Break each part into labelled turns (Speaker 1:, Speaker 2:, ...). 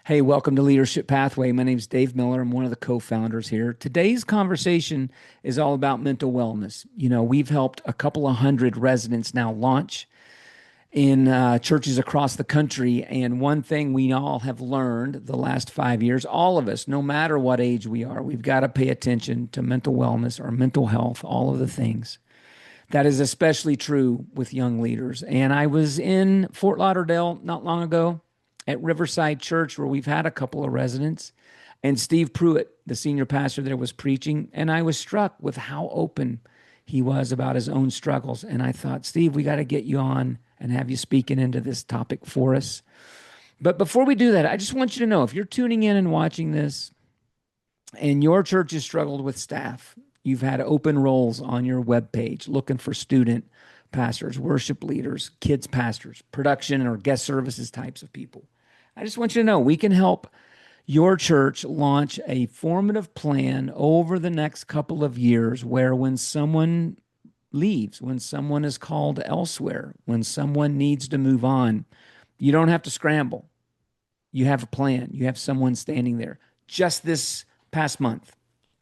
Speaker 1: Hey, welcome to Leadership Pathway. My name is Dave Miller. I'm one of the co-founders here. Today's conversation is all about mental wellness. We've helped a couple of hundred residents now launch in churches across the country. And one thing we all have learned the last 5 years, all of us, no matter what age we are, we've got to pay attention to mental wellness or mental health, all of the things. That is especially true with young leaders. And I was in Fort Lauderdale not long ago at Riverside Church, where we've had a couple of residents. And Steve Pruitt, the senior pastor there, was preaching. And I was struck with how open he was about his own struggles. And I thought, Steve, we got to get you on and have you speaking into this topic for us. But before we do that, I just want you to know, if you're tuning in and watching this and your church has struggled with staff, you've had open roles on your webpage looking for student pastors, worship leaders, kids pastors, production or guest services types of people. I just want you to know we can help your church launch a formative plan over the next couple of years where when someone leaves, when someone is called elsewhere, when someone needs to move on, you don't have to scramble. You have a plan. You have someone standing there. Just this past month,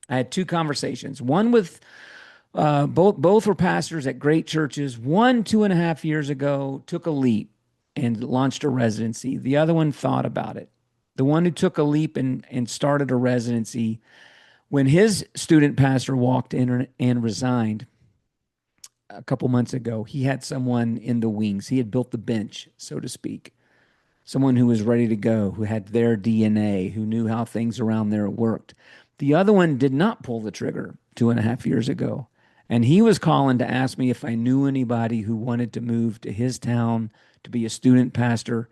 Speaker 1: I had two conversations. One with both were pastors at great churches. One 2.5 years ago took a leap and launched a residency. The other one thought about it. The one who took a leap and started a residency, when his student pastor walked in and resigned a couple months ago, he had someone in the wings. He had built the bench, so to speak. Someone who was ready to go, who had their DNA, who knew how things around there worked. The other one did not pull the trigger 2.5 years ago. And he was calling to ask me if I knew anybody who wanted to move to his town to be a student pastor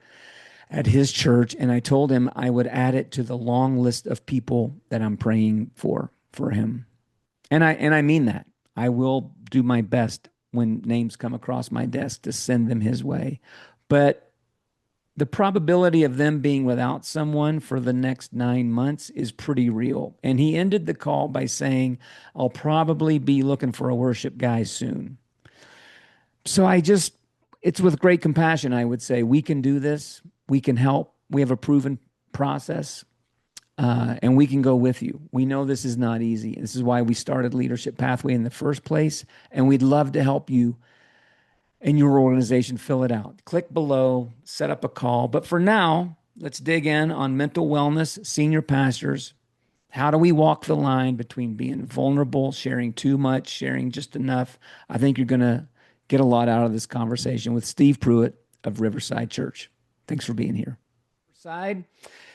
Speaker 1: at his church. And I told him I would add it to the long list of people that I'm praying for him. And I mean that. I will do my best when names come across my desk to send them his way. But the probability of them being without someone for the next 9 months is pretty real. And he ended the call by saying, I'll probably be looking for a worship guy soon. So it's with great compassion, I would say, we can do this. We can help. We have a proven process, and we can go with you. We know this is not easy. This is why we started Leadership Pathway in the first place. And we'd love to help you and your organization fill it out. Click below, set up a call. But for now, let's dig in on mental wellness, senior pastors. How do we walk the line between being vulnerable, sharing too much, sharing just enough? I think you're going to get a lot out of this conversation with Steve Pruitt of Riverside Church. Thanks for being here. Riverside,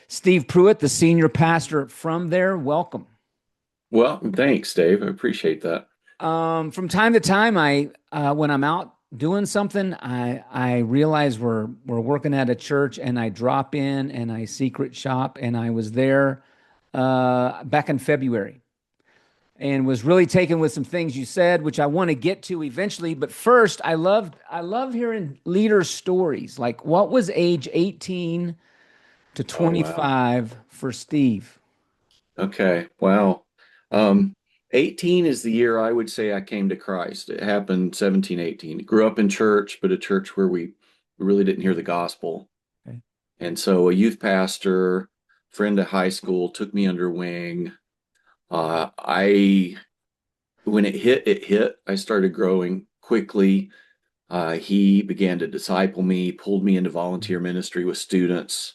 Speaker 1: Steve Pruitt, the senior pastor from there. Welcome.
Speaker 2: Well, thanks, Dave. I appreciate that.
Speaker 1: From time to time, when I'm out doing something, I realize we're working at a church, and I drop in and I secret shop, and I was there back in February and was really taken with some things you said, which I want to get to eventually. But first, I love hearing leaders' stories. Like, what was age 18 to
Speaker 2: Oh, wow.
Speaker 1: 25 for Steve?
Speaker 2: Okay. Wow. Um, 18 is the year I would say I came to Christ. It happened 17, 18. Grew up in church, but a church where we really didn't hear the gospel.
Speaker 1: Okay.
Speaker 2: And so a youth pastor, friend of high school, took me under wing. I When it hit, it hit. I started growing quickly. He began to disciple me, pulled me into volunteer ministry with students.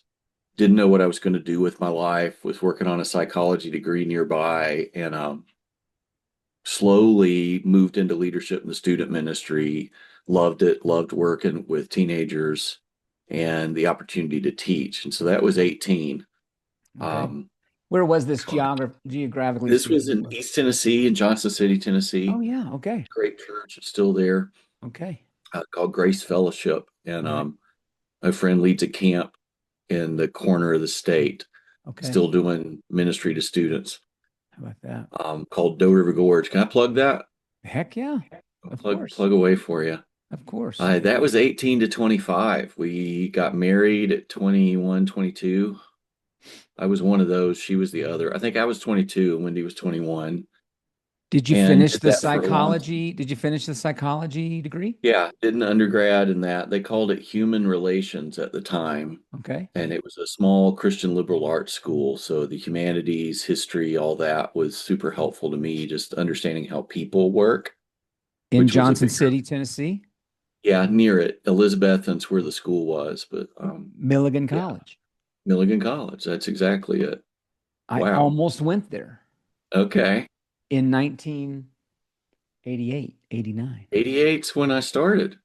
Speaker 2: Didn't know what I was going to do with my life, was working on a psychology degree nearby, and slowly moved into leadership in the student ministry. Loved it, loved working with teenagers and the opportunity to teach. And so that was 18.
Speaker 1: Okay.
Speaker 2: Um,
Speaker 1: Where was this geographically
Speaker 2: this was
Speaker 1: speaking?
Speaker 2: in East Tennessee, in Johnson City,
Speaker 1: Oh
Speaker 2: Tennessee.
Speaker 1: yeah. Okay.
Speaker 2: Great church, it's still there,
Speaker 1: Okay.
Speaker 2: called Grace Fellowship. And
Speaker 1: All right.
Speaker 2: my friend leads a camp in the corner of the state,
Speaker 1: Okay.
Speaker 2: still doing ministry to students,
Speaker 1: How about that?
Speaker 2: called Doe River Gorge. Can I plug that?
Speaker 1: Heck yeah.
Speaker 2: I'll
Speaker 1: Of
Speaker 2: plug
Speaker 1: course.
Speaker 2: plug away for you.
Speaker 1: Of course.
Speaker 2: That was 18 to 25. We got married at 21, 22. I was one of those. She was the other. I think I was 22 and Wendy was 21.
Speaker 1: Did you
Speaker 2: and
Speaker 1: finish
Speaker 2: did
Speaker 1: the
Speaker 2: that for a long time.
Speaker 1: psychology? Did you finish the psychology degree?
Speaker 2: Yeah, did an undergrad in that. They called it human relations at the time.
Speaker 1: Okay.
Speaker 2: And it was a small Christian liberal arts school. So the humanities, history, all that was super helpful to me, just understanding how people work,
Speaker 1: In
Speaker 2: which was a
Speaker 1: Johnson
Speaker 2: bigger,
Speaker 1: City, Tennessee,
Speaker 2: yeah, near it. Elizabethton's where the school was, but
Speaker 1: Milligan
Speaker 2: yeah,
Speaker 1: College.
Speaker 2: Milligan College. That's exactly it.
Speaker 1: I
Speaker 2: Wow.
Speaker 1: almost went there
Speaker 2: Okay.
Speaker 1: in 1988, 89.
Speaker 2: 88's when I started.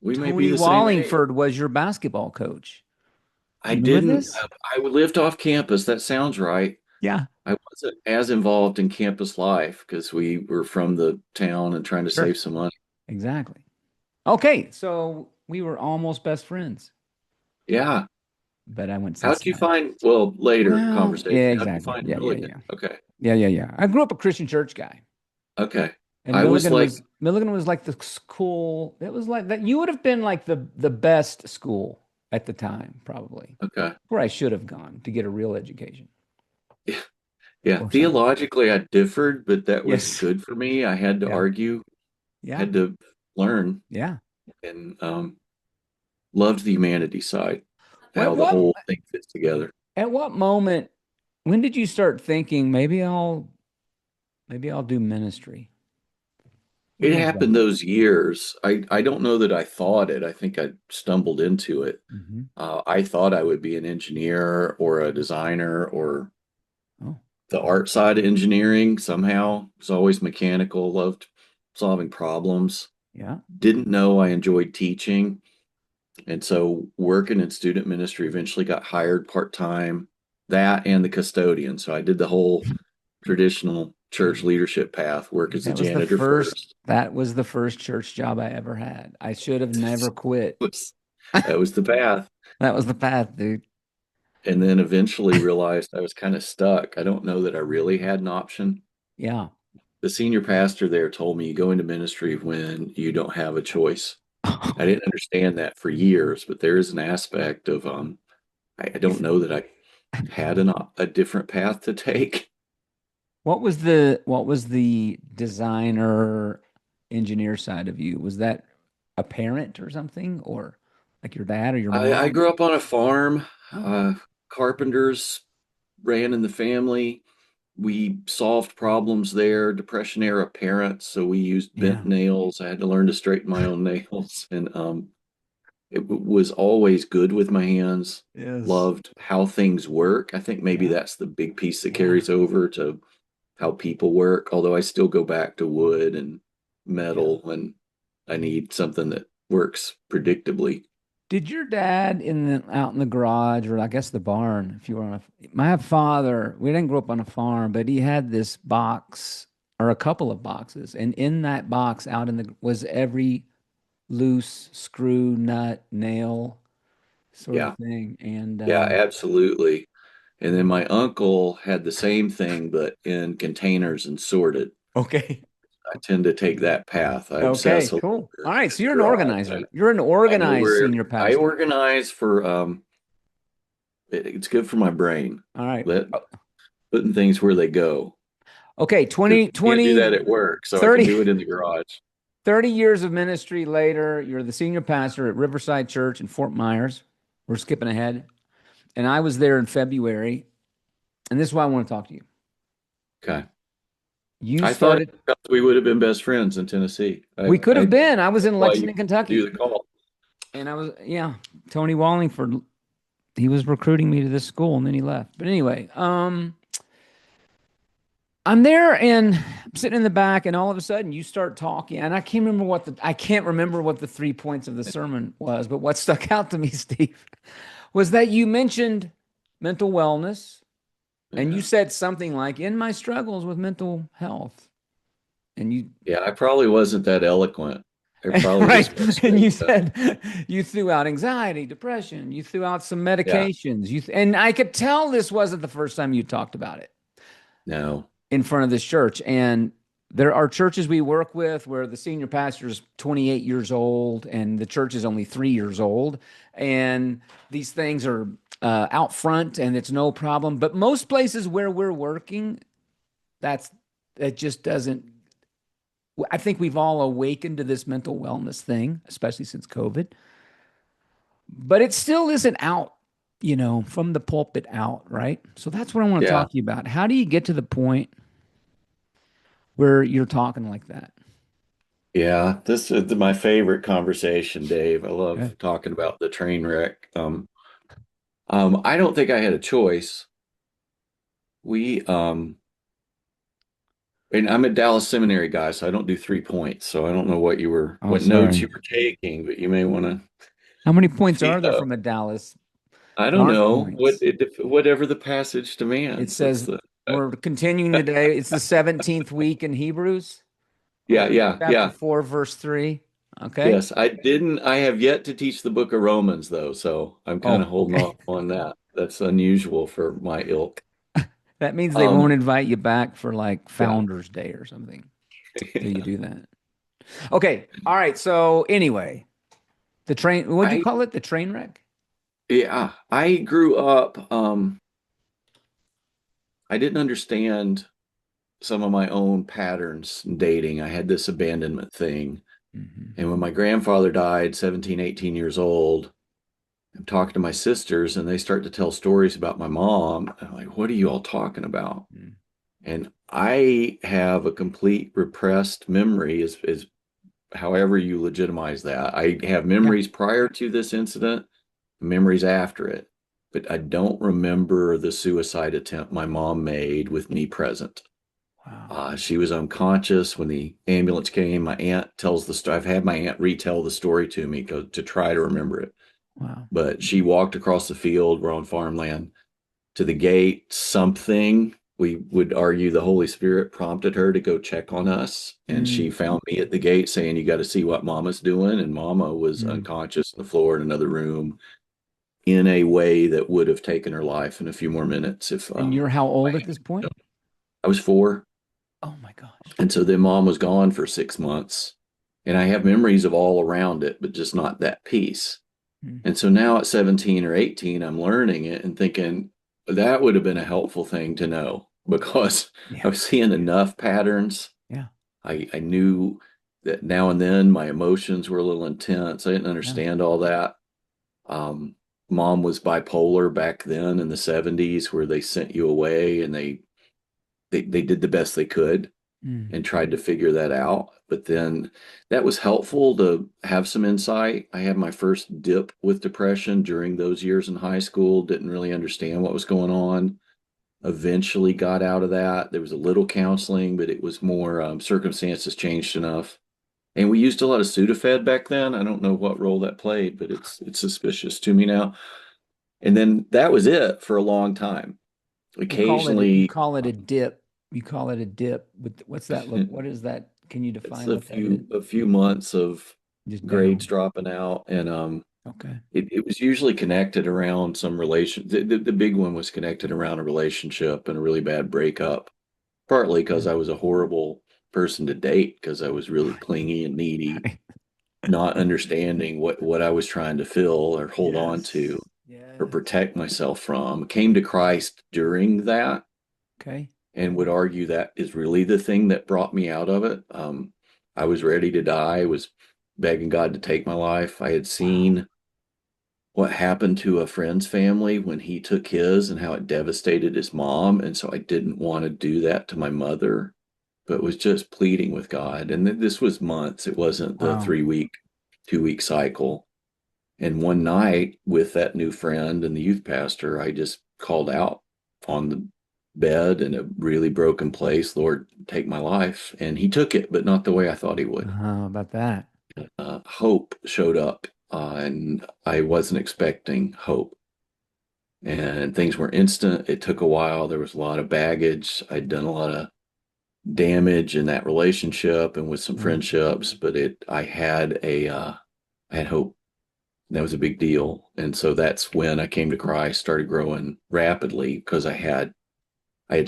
Speaker 2: We may be
Speaker 1: Tony
Speaker 2: the same age.
Speaker 1: Wallingford was your basketball coach.
Speaker 2: I
Speaker 1: You remember
Speaker 2: didn't,
Speaker 1: this?
Speaker 2: I lived off campus. That sounds right.
Speaker 1: Yeah,
Speaker 2: I wasn't as involved in campus life because we were from the town and trying to
Speaker 1: sure.
Speaker 2: save some money.
Speaker 1: Exactly. Okay, so we were almost best friends,
Speaker 2: Yeah.
Speaker 1: but I went to
Speaker 2: How'd you
Speaker 1: Cincinnati.
Speaker 2: find, well, later
Speaker 1: Well, yeah,
Speaker 2: conversation, how'd you
Speaker 1: exactly.
Speaker 2: find
Speaker 1: Yeah, yeah,
Speaker 2: Milligan?
Speaker 1: yeah.
Speaker 2: Okay.
Speaker 1: Yeah, yeah, yeah. I grew up a Christian church guy.
Speaker 2: Okay.
Speaker 1: And
Speaker 2: I was like,
Speaker 1: Milligan was like the school. It was like that. You would have been like the best school at the time, probably,
Speaker 2: okay.
Speaker 1: where I should have gone to get a real education
Speaker 2: Yeah.
Speaker 1: or something.
Speaker 2: Theologically, I differed, but that was
Speaker 1: Yes.
Speaker 2: good for me. I had to
Speaker 1: Yeah.
Speaker 2: argue,
Speaker 1: Yeah.
Speaker 2: had to learn,
Speaker 1: Yeah.
Speaker 2: and loved the humanities side,
Speaker 1: What
Speaker 2: how the
Speaker 1: what
Speaker 2: whole thing fits together.
Speaker 1: at what moment when did you start thinking maybe I'll do ministry? When
Speaker 2: It
Speaker 1: was that?
Speaker 2: happened those years. I don't know that I thought it. I think I stumbled into it.
Speaker 1: Hmm.
Speaker 2: I thought I would be an engineer or a designer or
Speaker 1: Oh,
Speaker 2: the art side of engineering somehow. Was always mechanical, loved solving problems.
Speaker 1: yeah.
Speaker 2: Didn't know I enjoyed teaching. And so working in student ministry eventually got hired part-time, that and the custodian. So I did the whole traditional church leadership path, work as a
Speaker 1: That was the
Speaker 2: janitor
Speaker 1: first
Speaker 2: first.
Speaker 1: that was the first church job I ever had. I should have never quit.
Speaker 2: That was the path.
Speaker 1: That was the path, dude.
Speaker 2: And then eventually realized I was kind of stuck. I don't know that I really had an option.
Speaker 1: Yeah.
Speaker 2: The senior pastor there told me you go into ministry when you don't have a choice. I didn't understand that for years, but there is an aspect of I don't
Speaker 1: He's-
Speaker 2: know that I had a different path to take.
Speaker 1: what was the designer engineer side of you? Was that a parent or something, or like your dad or your
Speaker 2: I
Speaker 1: mom?
Speaker 2: grew up on a farm.
Speaker 1: Oh,
Speaker 2: Uh, Carpenters ran in the family. We solved problems there, Depression era parents. So we used bent
Speaker 1: yeah.
Speaker 2: nails. I had to learn to straighten my own nails. And was always good with my hands.
Speaker 1: Yes.
Speaker 2: Loved how things work. I think maybe
Speaker 1: Yeah.
Speaker 2: that's the big piece that
Speaker 1: Yeah.
Speaker 2: carries over to how people work. Although I still go back to wood and
Speaker 1: Yeah.
Speaker 2: metal, and I need something that works predictably.
Speaker 1: Did your dad out in the garage, or I guess the barn, if you were on my father, we didn't grow up on a farm, but he had this box or a couple of boxes, and in that box out in the was every loose screw, nut, nail sort of
Speaker 2: Yeah,
Speaker 1: thing. And
Speaker 2: yeah, absolutely. And then my uncle had the same thing, but in containers and sorted.
Speaker 1: okay.
Speaker 2: I tend to take that path. I obsess
Speaker 1: Okay,
Speaker 2: a little
Speaker 1: cool.
Speaker 2: bit
Speaker 1: All right,
Speaker 2: in
Speaker 1: so
Speaker 2: the
Speaker 1: you're an
Speaker 2: garage.
Speaker 1: organizer. You're an
Speaker 2: I know
Speaker 1: organized
Speaker 2: where
Speaker 1: senior
Speaker 2: I
Speaker 1: pastor.
Speaker 2: organize for it's good for my brain.
Speaker 1: All right.
Speaker 2: That putting things where they go
Speaker 1: Okay,
Speaker 2: because
Speaker 1: 20,
Speaker 2: I can't do
Speaker 1: 20,
Speaker 2: that at work, so I can
Speaker 1: 30,
Speaker 2: do it in the garage.
Speaker 1: 30 years of ministry later, you're the senior pastor at Riverside Church in Fort Myers. We're skipping ahead. And I was there in February, and this is why I want to talk to you.
Speaker 2: Okay.
Speaker 1: You
Speaker 2: I thought
Speaker 1: started,
Speaker 2: we would have been best friends in Tennessee.
Speaker 1: we could have been. I was
Speaker 2: That's
Speaker 1: in
Speaker 2: why you
Speaker 1: Lexington,
Speaker 2: do
Speaker 1: Kentucky.
Speaker 2: the call.
Speaker 1: And yeah, Tony Wallingford, he was recruiting me to this school and then he left. But anyway, I'm there and I'm sitting in the back, and all of a sudden you start talking, and I can't remember what the 3 points of the sermon was, but what stuck out to me, Steve, was that you mentioned mental wellness, and you
Speaker 2: Yeah.
Speaker 1: said something like, "In my struggles with mental health," and you
Speaker 2: Yeah, I probably wasn't that eloquent. I probably
Speaker 1: right,
Speaker 2: just went
Speaker 1: and
Speaker 2: straight
Speaker 1: you
Speaker 2: to,
Speaker 1: said you threw out anxiety, depression, you threw out some
Speaker 2: yeah,
Speaker 1: medications, and I could tell this wasn't the first time you talked about it
Speaker 2: no.
Speaker 1: in front of this church. And there are churches we work with where the senior pastor is 28 years old and the church is only 3 years old. And these things are out front and it's no problem. But most places where we're working, that's that just doesn't. I think we've all awakened to this mental wellness thing, especially since COVID, but it still isn't out, from the pulpit out, right? So that's what I want to
Speaker 2: Yeah.
Speaker 1: talk to you about. How do you get to the point where you're talking like that?
Speaker 2: Yeah. This is my favorite conversation, Dave. I
Speaker 1: Okay.
Speaker 2: love talking about the train wreck. I don't think I had a choice. We, and I'm a Dallas Seminary guy, so I don't do 3 points. So I don't know
Speaker 1: Oh,
Speaker 2: what notes
Speaker 1: sorry.
Speaker 2: you were taking, but you may want to
Speaker 1: How many points
Speaker 2: speak
Speaker 1: are there
Speaker 2: up.
Speaker 1: from a Dallas?
Speaker 2: I
Speaker 1: There
Speaker 2: don't
Speaker 1: aren't
Speaker 2: know
Speaker 1: points.
Speaker 2: whatever the passage
Speaker 1: It
Speaker 2: demands. That's
Speaker 1: says
Speaker 2: the
Speaker 1: we're continuing today. It's the 17th week in Hebrews,
Speaker 2: yeah, yeah,
Speaker 1: chapter
Speaker 2: yeah.
Speaker 1: 4, verse 3. Okay.
Speaker 2: Yes, I didn't. I have yet to teach the book of Romans, though, so I'm kind of
Speaker 1: Oh,
Speaker 2: holding
Speaker 1: okay.
Speaker 2: off on that. That's unusual for my ilk.
Speaker 1: That means they
Speaker 2: Um,
Speaker 1: won't invite you back for like
Speaker 2: yeah,
Speaker 1: Founders Day or something till you do that. Okay. All right. So anyway, the train, what'd you
Speaker 2: I
Speaker 1: call it? The train wreck?
Speaker 2: yeah, I grew up. I didn't understand some of my own patterns in dating. I had this abandonment thing,
Speaker 1: Hmm.
Speaker 2: and when my grandfather died, 17, 18 years old, I'm talking to my sisters, and they start to tell stories about my mom. I'm like, "What are you all talking about?" And I have a complete repressed memory, is however you legitimize that. I have
Speaker 1: Yeah.
Speaker 2: memories prior to this incident, memories after it, but I don't remember the suicide attempt my mom made with me present.
Speaker 1: Wow.
Speaker 2: She was unconscious when the ambulance came. My aunt tells the story. I've had my aunt retell the story to me to try to remember it.
Speaker 1: Wow.
Speaker 2: But she walked across the field. We're on farmland to the gate. Something we would argue the Holy Spirit prompted her to go check on us. And
Speaker 1: Mm,
Speaker 2: she found me at the gate saying, "You got to see what Mama's doing." And Mama was
Speaker 1: mm.
Speaker 2: unconscious on the floor in another room in a way that would have taken her life in a few more minutes if
Speaker 1: And you're how
Speaker 2: I
Speaker 1: old at this point?
Speaker 2: I was 4.
Speaker 1: Oh my gosh.
Speaker 2: And so then mom was gone for 6 months. And I have memories of all around it, but just not that piece.
Speaker 1: Mm.
Speaker 2: And so now at 17 or 18, I'm learning it and thinking that would have been a helpful thing to know because I
Speaker 1: Yeah.
Speaker 2: was seeing enough patterns.
Speaker 1: Yeah.
Speaker 2: I knew that now and then my emotions were a little intense. I didn't
Speaker 1: Yeah.
Speaker 2: understand all that. Um, Mom was bipolar back then in the 70s where they sent you away and they did the best they could
Speaker 1: Mm.
Speaker 2: and tried to figure that out. But then that was helpful to have some insight. I had my first dip with depression during those years in high school, didn't really understand what was going on. Eventually got out of that. There was a little counseling, but it was more circumstances changed enough. And we used a lot of Sudafed back then. I don't know what role that played, but it's suspicious to me now. And then that was it for a long time.
Speaker 1: You
Speaker 2: Occasionally,
Speaker 1: call it a dip. You call it a dip. But what's that look? What is that? Can you
Speaker 2: it's
Speaker 1: define what that is?
Speaker 2: a few months of
Speaker 1: Just
Speaker 2: grades
Speaker 1: down.
Speaker 2: dropping out, and
Speaker 1: Okay.
Speaker 2: it was usually connected around some relation. The big one was connected around a relationship and a really bad breakup. Partly because
Speaker 1: Yeah.
Speaker 2: I was a horrible person to date because I was really
Speaker 1: Right.
Speaker 2: clingy and needy,
Speaker 1: Right.
Speaker 2: not understanding what I was trying to fill or hold on to
Speaker 1: Yes.
Speaker 2: or
Speaker 1: Yes.
Speaker 2: protect myself from. Came to Christ during that
Speaker 1: Okay.
Speaker 2: and would argue that is really the thing that brought me out of it. I was ready to die. I was begging God to take my life. I had
Speaker 1: Wow.
Speaker 2: seen what happened to a friend's family when he took his and how it devastated his mom. And so I didn't want to do that to my mother, but was just pleading with God. And this was months. It wasn't the
Speaker 1: Wow.
Speaker 2: 3 week, 2 week cycle. And one night with that new friend and the youth pastor, I just called out on the bed in a really broken place, Lord, take my life. And he took it, but not the way I thought he would.
Speaker 1: How about that?
Speaker 2: Hope showed up, and I wasn't expecting hope. And things were instant. It took a while. There was a lot of baggage. I'd done a lot of damage in that relationship and with some
Speaker 1: Mm.
Speaker 2: friendships, but I had hope. That was a big deal. And so that's when I came to Christ, started growing rapidly because I had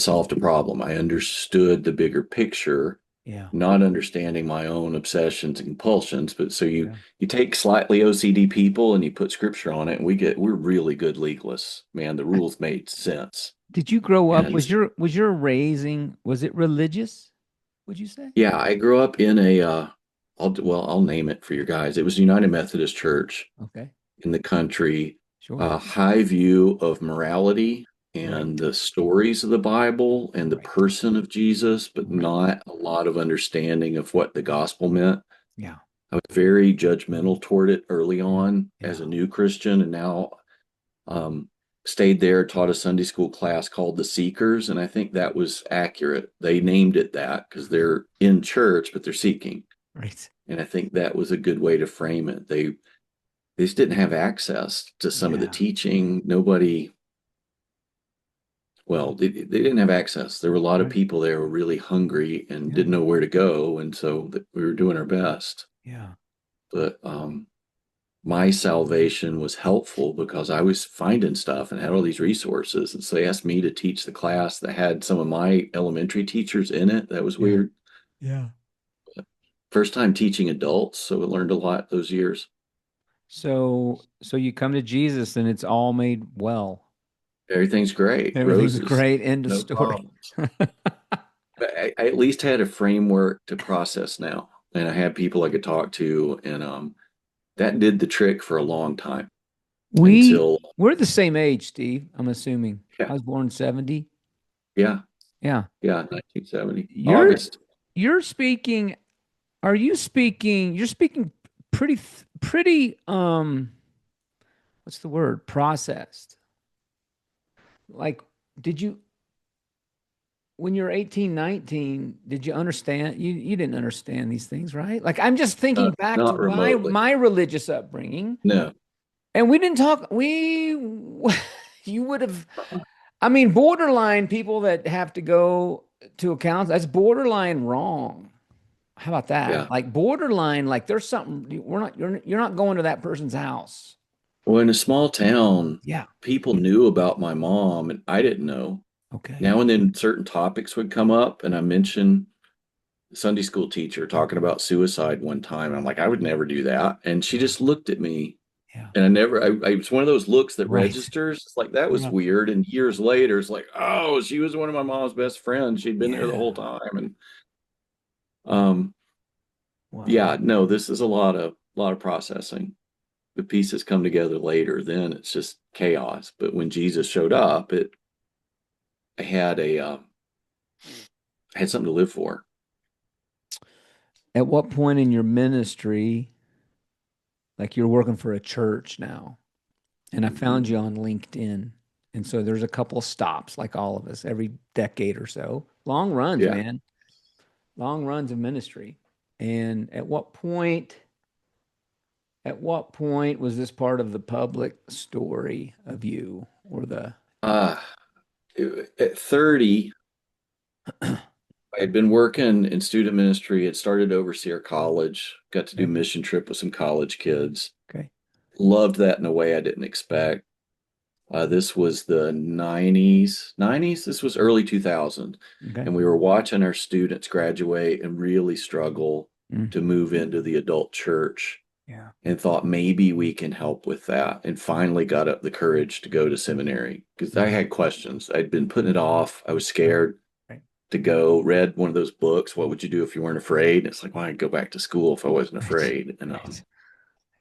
Speaker 2: solved a problem. I understood the bigger picture,
Speaker 1: Yeah.
Speaker 2: not understanding my own obsessions and compulsions. But so
Speaker 1: Yeah.
Speaker 2: you take slightly OCD people and you put scripture on it, and we're really good legalists. Man, the rules made sense.
Speaker 1: Did you grow up?
Speaker 2: And
Speaker 1: Was your raising, was it religious? would you say?
Speaker 2: Yeah, I grew up in I'll name it for your guys. It was United Methodist Church
Speaker 1: Okay.
Speaker 2: in the country,
Speaker 1: Sure.
Speaker 2: a high view of morality
Speaker 1: Right.
Speaker 2: and the stories of the Bible and the
Speaker 1: Right.
Speaker 2: person of Jesus, but
Speaker 1: Right.
Speaker 2: not a lot of understanding of what the gospel meant.
Speaker 1: Yeah.
Speaker 2: I was very judgmental toward it early
Speaker 1: Yeah.
Speaker 2: on as
Speaker 1: Yeah.
Speaker 2: a new Christian, and now um, stayed there, taught a Sunday school class called The Seekers, and I think that was accurate. They named it that because they're in church, but they're seeking.
Speaker 1: Right.
Speaker 2: And I think that was a good way to frame it. They just didn't have access to some of the
Speaker 1: Yeah.
Speaker 2: teaching. Nobody, well, they didn't have access. There were a lot of
Speaker 1: Right.
Speaker 2: people there who were really hungry and
Speaker 1: Yeah.
Speaker 2: didn't know where to go. And so we were doing our best.
Speaker 1: Yeah.
Speaker 2: But my salvation was helpful because I was finding stuff and had all these resources. And so they asked me to teach the class that had some of my elementary teachers in it. That was
Speaker 1: Yeah.
Speaker 2: weird.
Speaker 1: Yeah.
Speaker 2: First time teaching adults, so I learned a lot those years.
Speaker 1: So you come to Jesus and it's all made well.
Speaker 2: Everything's great,
Speaker 1: Everything's
Speaker 2: roses,
Speaker 1: great. End of
Speaker 2: no
Speaker 1: story.
Speaker 2: problems. But I at least had a framework to process now, and I had people I could talk to, and that did the trick for a long time
Speaker 1: We
Speaker 2: until
Speaker 1: we're the same age, Steve. I'm assuming. I
Speaker 2: yeah,
Speaker 1: was born 70.
Speaker 2: yeah,
Speaker 1: Yeah.
Speaker 2: yeah, 1970
Speaker 1: You're
Speaker 2: August.
Speaker 1: you're speaking, are you speaking, you're speaking pretty what's the word? Processed. Like, did you, when you're 18, 19, did you understand? You didn't understand these things, right? Like, I'm just thinking back to
Speaker 2: Not remotely.
Speaker 1: my religious upbringing,
Speaker 2: No.
Speaker 1: and we didn't talk. We you would have. I mean, borderline people that have to go to accounts. That's borderline wrong. How about that?
Speaker 2: Yeah.
Speaker 1: Like borderline, like there's something we're not. You're not going to that person's house.
Speaker 2: Well, in a small town,
Speaker 1: Yeah.
Speaker 2: people knew about my mom, and I didn't know.
Speaker 1: Okay.
Speaker 2: Now and then, certain topics would come up, and I mentioned Sunday school teacher talking about suicide one time. I'm like, I would never do that. And she
Speaker 1: Yeah.
Speaker 2: just looked at me,
Speaker 1: Yeah.
Speaker 2: and I it's one of those looks that
Speaker 1: Right.
Speaker 2: registers. It's like, that was
Speaker 1: Yeah.
Speaker 2: weird. And years later, it's like, oh, she was one of my mom's best friends. She'd been there the whole
Speaker 1: Yeah.
Speaker 2: time. And um,
Speaker 1: Wow.
Speaker 2: yeah, no, this is a lot of processing. The pieces come together later. Then it's just chaos. But when Jesus showed up, it I had I had something to live for.
Speaker 1: At what point in your ministry, like you're working for a church now, and I found
Speaker 2: Mhm.
Speaker 1: you on LinkedIn. And so there's a couple of stops, like all of us, every decade or so. Long runs,
Speaker 2: Yeah.
Speaker 1: man. Long runs of ministry. And at what point was this part of the public story of you or the
Speaker 2: Uh, at 30, I had been working in student ministry, had started to oversee our college, got to do
Speaker 1: okay,
Speaker 2: mission trip with some college kids.
Speaker 1: okay,
Speaker 2: Loved that in a way I didn't expect. This was the 90s. This was early 2000.
Speaker 1: okay.
Speaker 2: And we were watching our students graduate and really struggle
Speaker 1: Mm,
Speaker 2: to move into the adult church
Speaker 1: yeah.
Speaker 2: and thought maybe we can help with that. And finally got up the courage to go to seminary because I
Speaker 1: Mhm.
Speaker 2: had questions. I'd been putting it off. I was
Speaker 1: Right,
Speaker 2: scared
Speaker 1: right,
Speaker 2: to go, read one of those books. What would you do if you weren't afraid? And it's like, well, I'd go back to school if I wasn't
Speaker 1: right,
Speaker 2: afraid. And
Speaker 1: right. It's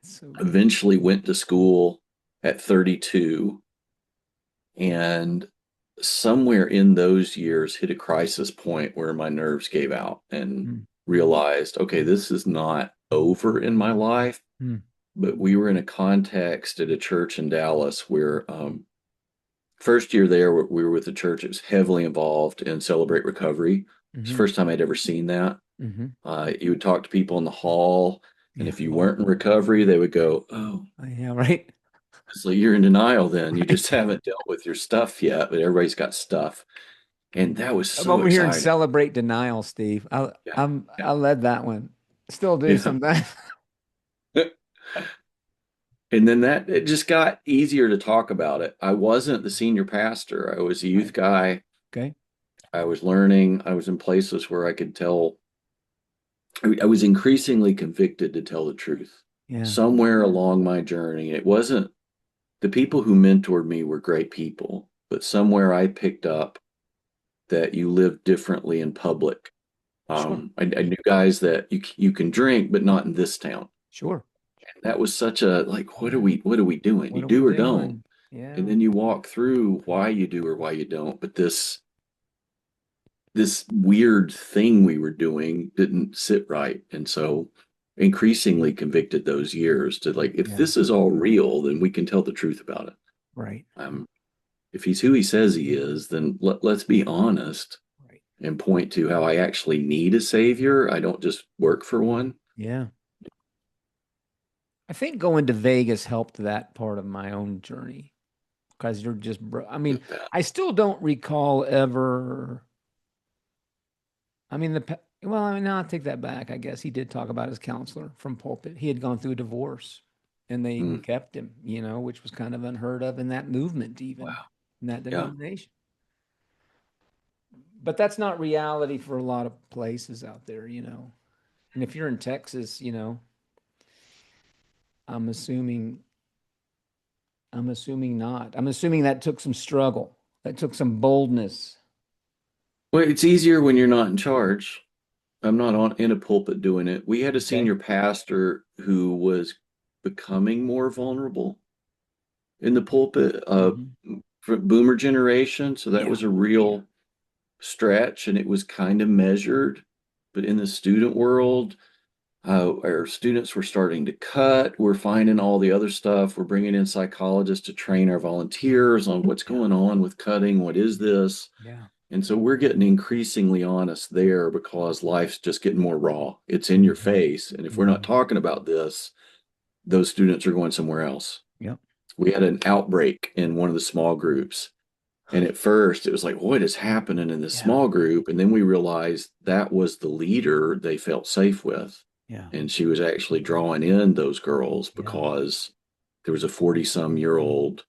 Speaker 1: so good.
Speaker 2: eventually went to school at 32, and somewhere in those years hit a crisis point where my nerves gave out and
Speaker 1: Mm,
Speaker 2: realized, okay, this is not over in my life.
Speaker 1: mm,
Speaker 2: But we were in a context at a church in Dallas where first year there we were with a church that was heavily involved in Celebrate Recovery. It's the
Speaker 1: hmm
Speaker 2: first time I'd ever seen that.
Speaker 1: hmm
Speaker 2: You would talk to people in the hall, and
Speaker 1: Yeah.
Speaker 2: if you weren't in recovery, they would go, "Oh,
Speaker 1: Yeah, right.
Speaker 2: so you're in denial then. You just
Speaker 1: Right.
Speaker 2: haven't dealt with your stuff yet, but everybody's got stuff." And that was
Speaker 1: I'm
Speaker 2: so
Speaker 1: over here and
Speaker 2: exciting.
Speaker 1: celebrate denial, Steve.
Speaker 2: Yeah,
Speaker 1: I led that one. Still do
Speaker 2: yeah.
Speaker 1: sometimes.
Speaker 2: And then that it just got easier to talk about it. I wasn't the senior pastor. I was a youth
Speaker 1: Right.
Speaker 2: guy.
Speaker 1: Okay.
Speaker 2: I was learning. I was in places where I could tell. I was increasingly convicted to tell the truth.
Speaker 1: Yeah.
Speaker 2: Somewhere along my journey, it wasn't the people who mentored me were great people, but somewhere I picked up that you live differently in public
Speaker 1: Sure.
Speaker 2: I knew guys that you can drink, but not in this town.
Speaker 1: Sure.
Speaker 2: That was such a like,
Speaker 1: Yeah.
Speaker 2: what are we doing? You
Speaker 1: What are we
Speaker 2: do or don't.
Speaker 1: doing?
Speaker 2: And
Speaker 1: Yeah.
Speaker 2: then you walk through why you do or why you don't. But this weird thing we were doing didn't sit right. And so increasingly convicted those years to like, if
Speaker 1: Yeah.
Speaker 2: this is all real, then we can tell the truth about it.
Speaker 1: Right.
Speaker 2: Um, if he's who he says he is, then let's be honest
Speaker 1: Right.
Speaker 2: and point to how I actually need a savior. I don't just work for one.
Speaker 1: Yeah. I think going to Vegas helped that part of my own journey because you're just, I mean, I still don't recall ever. I mean, well, I mean, no, I'll take that back. I guess he did talk about his counselor from pulpit. He had gone through a divorce and they
Speaker 2: Mm,
Speaker 1: kept him, which was kind of unheard of in that movement, even
Speaker 2: wow.
Speaker 1: in that
Speaker 2: Yeah.
Speaker 1: denomination. But that's not reality for a lot of places out there. And if you're in Texas, I'm assuming, I'm assuming not. I'm assuming that took some struggle. That took some boldness.
Speaker 2: Well, it's easier when you're not in charge. I'm not in a pulpit doing it. We had a
Speaker 1: Okay.
Speaker 2: senior pastor who was becoming more vulnerable in the pulpit,
Speaker 1: Hmm.
Speaker 2: for boomer generation. So that
Speaker 1: Yeah.
Speaker 2: was a real stretch and it was kind of measured. But in the student world, our students were starting to cut. We're finding all the other stuff. We're bringing in psychologists to train our volunteers on what's
Speaker 1: Yeah.
Speaker 2: going on with cutting. What is this?
Speaker 1: Yeah.
Speaker 2: And so we're getting increasingly honest there because life's just getting more raw. It's in your
Speaker 1: Hmm.
Speaker 2: face. And if we're not
Speaker 1: Hmm.
Speaker 2: talking about this, those students are going somewhere else.
Speaker 1: Yep.
Speaker 2: We had an outbreak in one of the small groups. And at first it was like, what is happening in this
Speaker 1: Yeah.
Speaker 2: small group? And then we realized that was the leader they felt safe with.
Speaker 1: Yeah.
Speaker 2: And she was actually drawing in those girls
Speaker 1: Yeah.
Speaker 2: because there was a 40-some-year-old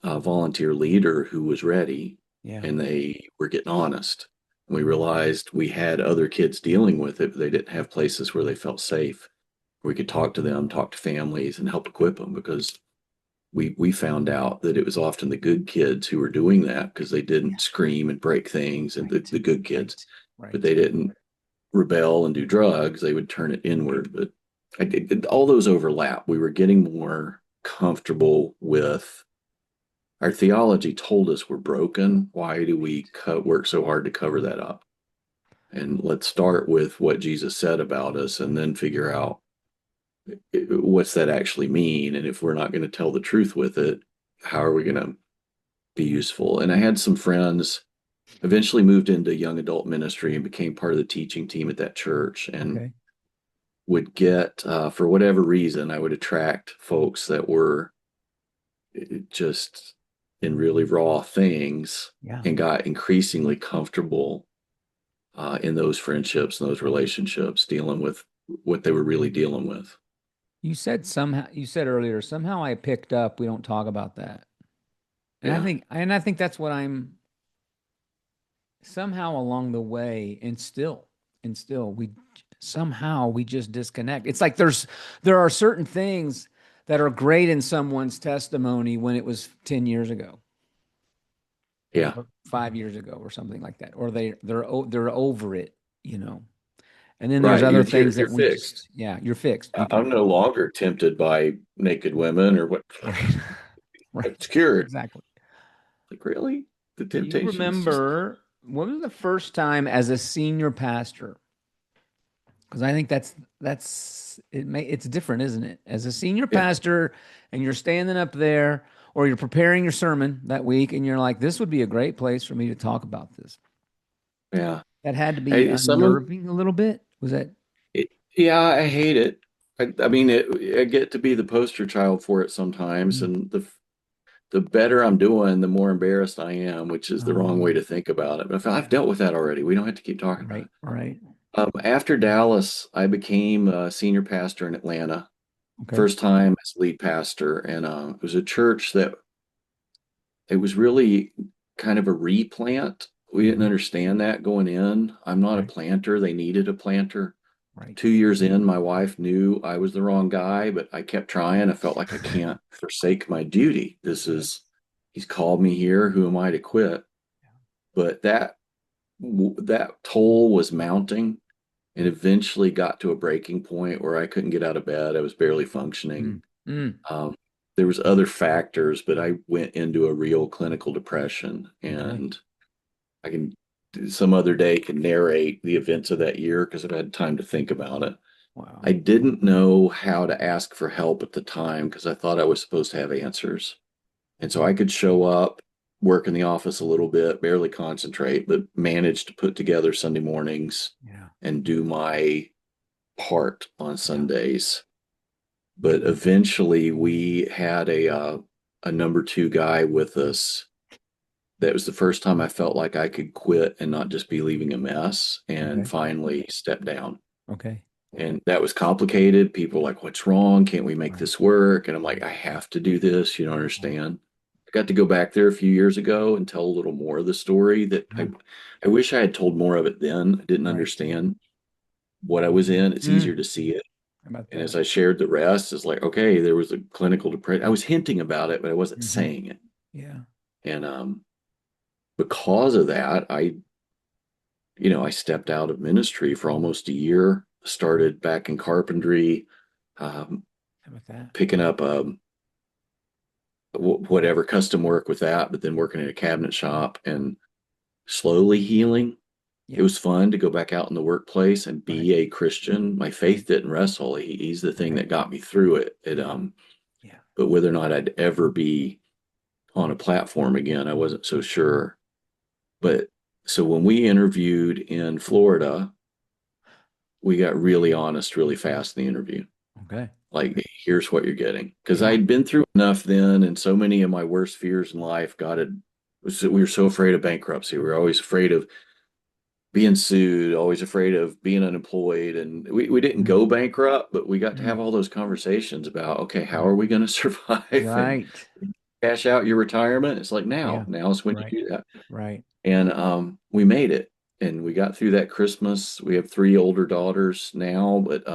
Speaker 2: volunteer leader who was ready
Speaker 1: Yeah.
Speaker 2: and they were getting honest. We
Speaker 1: Yeah.
Speaker 2: realized we had other kids dealing with it, but they didn't have places where they felt safe. We could talk to them, talk to families, and help equip them because we found out that it was often the good kids who were doing that because they
Speaker 1: Yeah.
Speaker 2: didn't scream and break things and
Speaker 1: Right.
Speaker 2: the good kids,
Speaker 1: Right.
Speaker 2: but
Speaker 1: Right.
Speaker 2: they didn't rebel and do drugs. They would turn it inward. But all those overlap. We were getting more comfortable with our theology told us we're broken. Why do we work so hard to cover that up? And let's start with what Jesus said about us and then figure out what's that actually mean? And if we're not going to tell the truth with it, how are we going to be useful? And I had some friends eventually moved into young adult ministry and became part of the teaching team at that church and
Speaker 1: Okay.
Speaker 2: would get, for whatever reason, I would attract folks that were just in really raw things
Speaker 1: Yeah.
Speaker 2: and got increasingly comfortable in those friendships and those relationships, dealing with what they were really dealing with.
Speaker 1: You said earlier, somehow I picked up we don't talk about that. And
Speaker 2: Yeah.
Speaker 1: I think that's what I'm somehow along the way and still we just disconnect. It's like there are certain things that are great in someone's testimony when it was 10 years ago
Speaker 2: Yeah.
Speaker 1: or 5 years ago or something like that, or they're over it. And then there's
Speaker 2: Right.
Speaker 1: other things
Speaker 2: You're
Speaker 1: that we
Speaker 2: fixed.
Speaker 1: just, yeah, you're fixed. You can,
Speaker 2: I'm no longer tempted by naked women or what.
Speaker 1: right.
Speaker 2: It's
Speaker 1: Right.
Speaker 2: cured.
Speaker 1: Exactly.
Speaker 2: Like, really? The
Speaker 1: Do you
Speaker 2: temptations just,
Speaker 1: remember when was the first time as a senior pastor? Because I think it's different, isn't it? As a senior
Speaker 2: yeah.
Speaker 1: pastor and you're standing up there or you're preparing your sermon that week and you're like, this would be a great place for me to talk about this.
Speaker 2: Yeah.
Speaker 1: That had to be
Speaker 2: Hey, some of
Speaker 1: unnerving a little bit. Was that
Speaker 2: it, yeah, I hate it. I mean, I get to be the poster child for it sometimes.
Speaker 1: mm,
Speaker 2: And the better I'm doing, the more embarrassed I am, which is the wrong way
Speaker 1: um,
Speaker 2: to think about it. But I've
Speaker 1: yeah,
Speaker 2: dealt with that already. We don't have to keep talking about
Speaker 1: right, right.
Speaker 2: it. After Dallas, I became a senior pastor in Atlanta.
Speaker 1: Okay.
Speaker 2: First time as lead pastor, and it was a church that it was really kind of a replant. We didn't
Speaker 1: Hmm.
Speaker 2: understand that going in. I'm not a
Speaker 1: Right,
Speaker 2: planter. They needed a planter.
Speaker 1: right.
Speaker 2: 2 years in, my wife knew I was the wrong guy, but I kept trying. I felt like I can't forsake my duty.
Speaker 1: Right.
Speaker 2: He's called me here. Who am I to quit? But that toll was mounting and eventually got to a breaking point where I couldn't get out of bed. I was barely functioning.
Speaker 1: Mm. Mm.
Speaker 2: Um, there was other factors, but I went into a real clinical depression,
Speaker 1: Okay.
Speaker 2: and I can some other day can narrate the events of that year because I've had time to think about it.
Speaker 1: Wow.
Speaker 2: I didn't know how to ask for help at the time because I thought I was supposed to have answers. And so I could show up, work in the office a little bit, barely concentrate, but manage to put together Sunday mornings
Speaker 1: Yeah.
Speaker 2: and do my part on
Speaker 1: Yeah.
Speaker 2: Sundays. But eventually we had a number two guy with us. That was the first time I felt like I could quit and not just be leaving a mess, and
Speaker 1: Okay.
Speaker 2: finally step down.
Speaker 1: Okay.
Speaker 2: And that was complicated. People were like, "What's wrong? Can't we make
Speaker 1: Right.
Speaker 2: this work?" And I'm like, "I have to do this. You don't
Speaker 1: Yeah.
Speaker 2: understand." I got to go back there a few years ago and tell a little more of the story that
Speaker 1: Yeah.
Speaker 2: I wish I had told more of it then. I didn't
Speaker 1: Right.
Speaker 2: understand what I was in. It's
Speaker 1: Mm.
Speaker 2: easier to see it.
Speaker 1: How about
Speaker 2: And as
Speaker 1: that?
Speaker 2: I shared the rest, it's like, okay, there was a clinical depression. I was hinting about it, but I wasn't
Speaker 1: Hmm.
Speaker 2: saying it.
Speaker 1: Yeah.
Speaker 2: And because of that, I stepped out of ministry for almost a year,
Speaker 1: Okay.
Speaker 2: started back in carpentry, um,
Speaker 1: How about that?
Speaker 2: picking up whatever custom work with that, but then working in a cabinet shop and slowly healing. It
Speaker 1: Yeah.
Speaker 2: was fun to go back out in the workplace and
Speaker 1: Right.
Speaker 2: be a Christian. My faith didn't wrestle. He's the thing
Speaker 1: Okay.
Speaker 2: that got me through it.
Speaker 1: Yeah. Yeah.
Speaker 2: But whether or not I'd ever be on a platform again, I wasn't so sure. But so when we interviewed in Florida, we got really honest really fast in the interview.
Speaker 1: Okay.
Speaker 2: Like, here's what you're getting. Because
Speaker 1: Yeah.
Speaker 2: I'd been through enough then, and so many of my worst fears in life we were so afraid of bankruptcy. We were always afraid of being sued, always afraid of being unemployed. And we didn't
Speaker 1: Mm.
Speaker 2: go bankrupt, but we got to
Speaker 1: Mm.
Speaker 2: have all those conversations about, okay, how
Speaker 1: Right.
Speaker 2: are we going to survive and
Speaker 1: Right.
Speaker 2: cash out your retirement? It's like
Speaker 1: Yeah.
Speaker 2: now is when
Speaker 1: Right.
Speaker 2: you do that.
Speaker 1: Right.
Speaker 2: And we made it, and we got through that Christmas. We have three older daughters now, but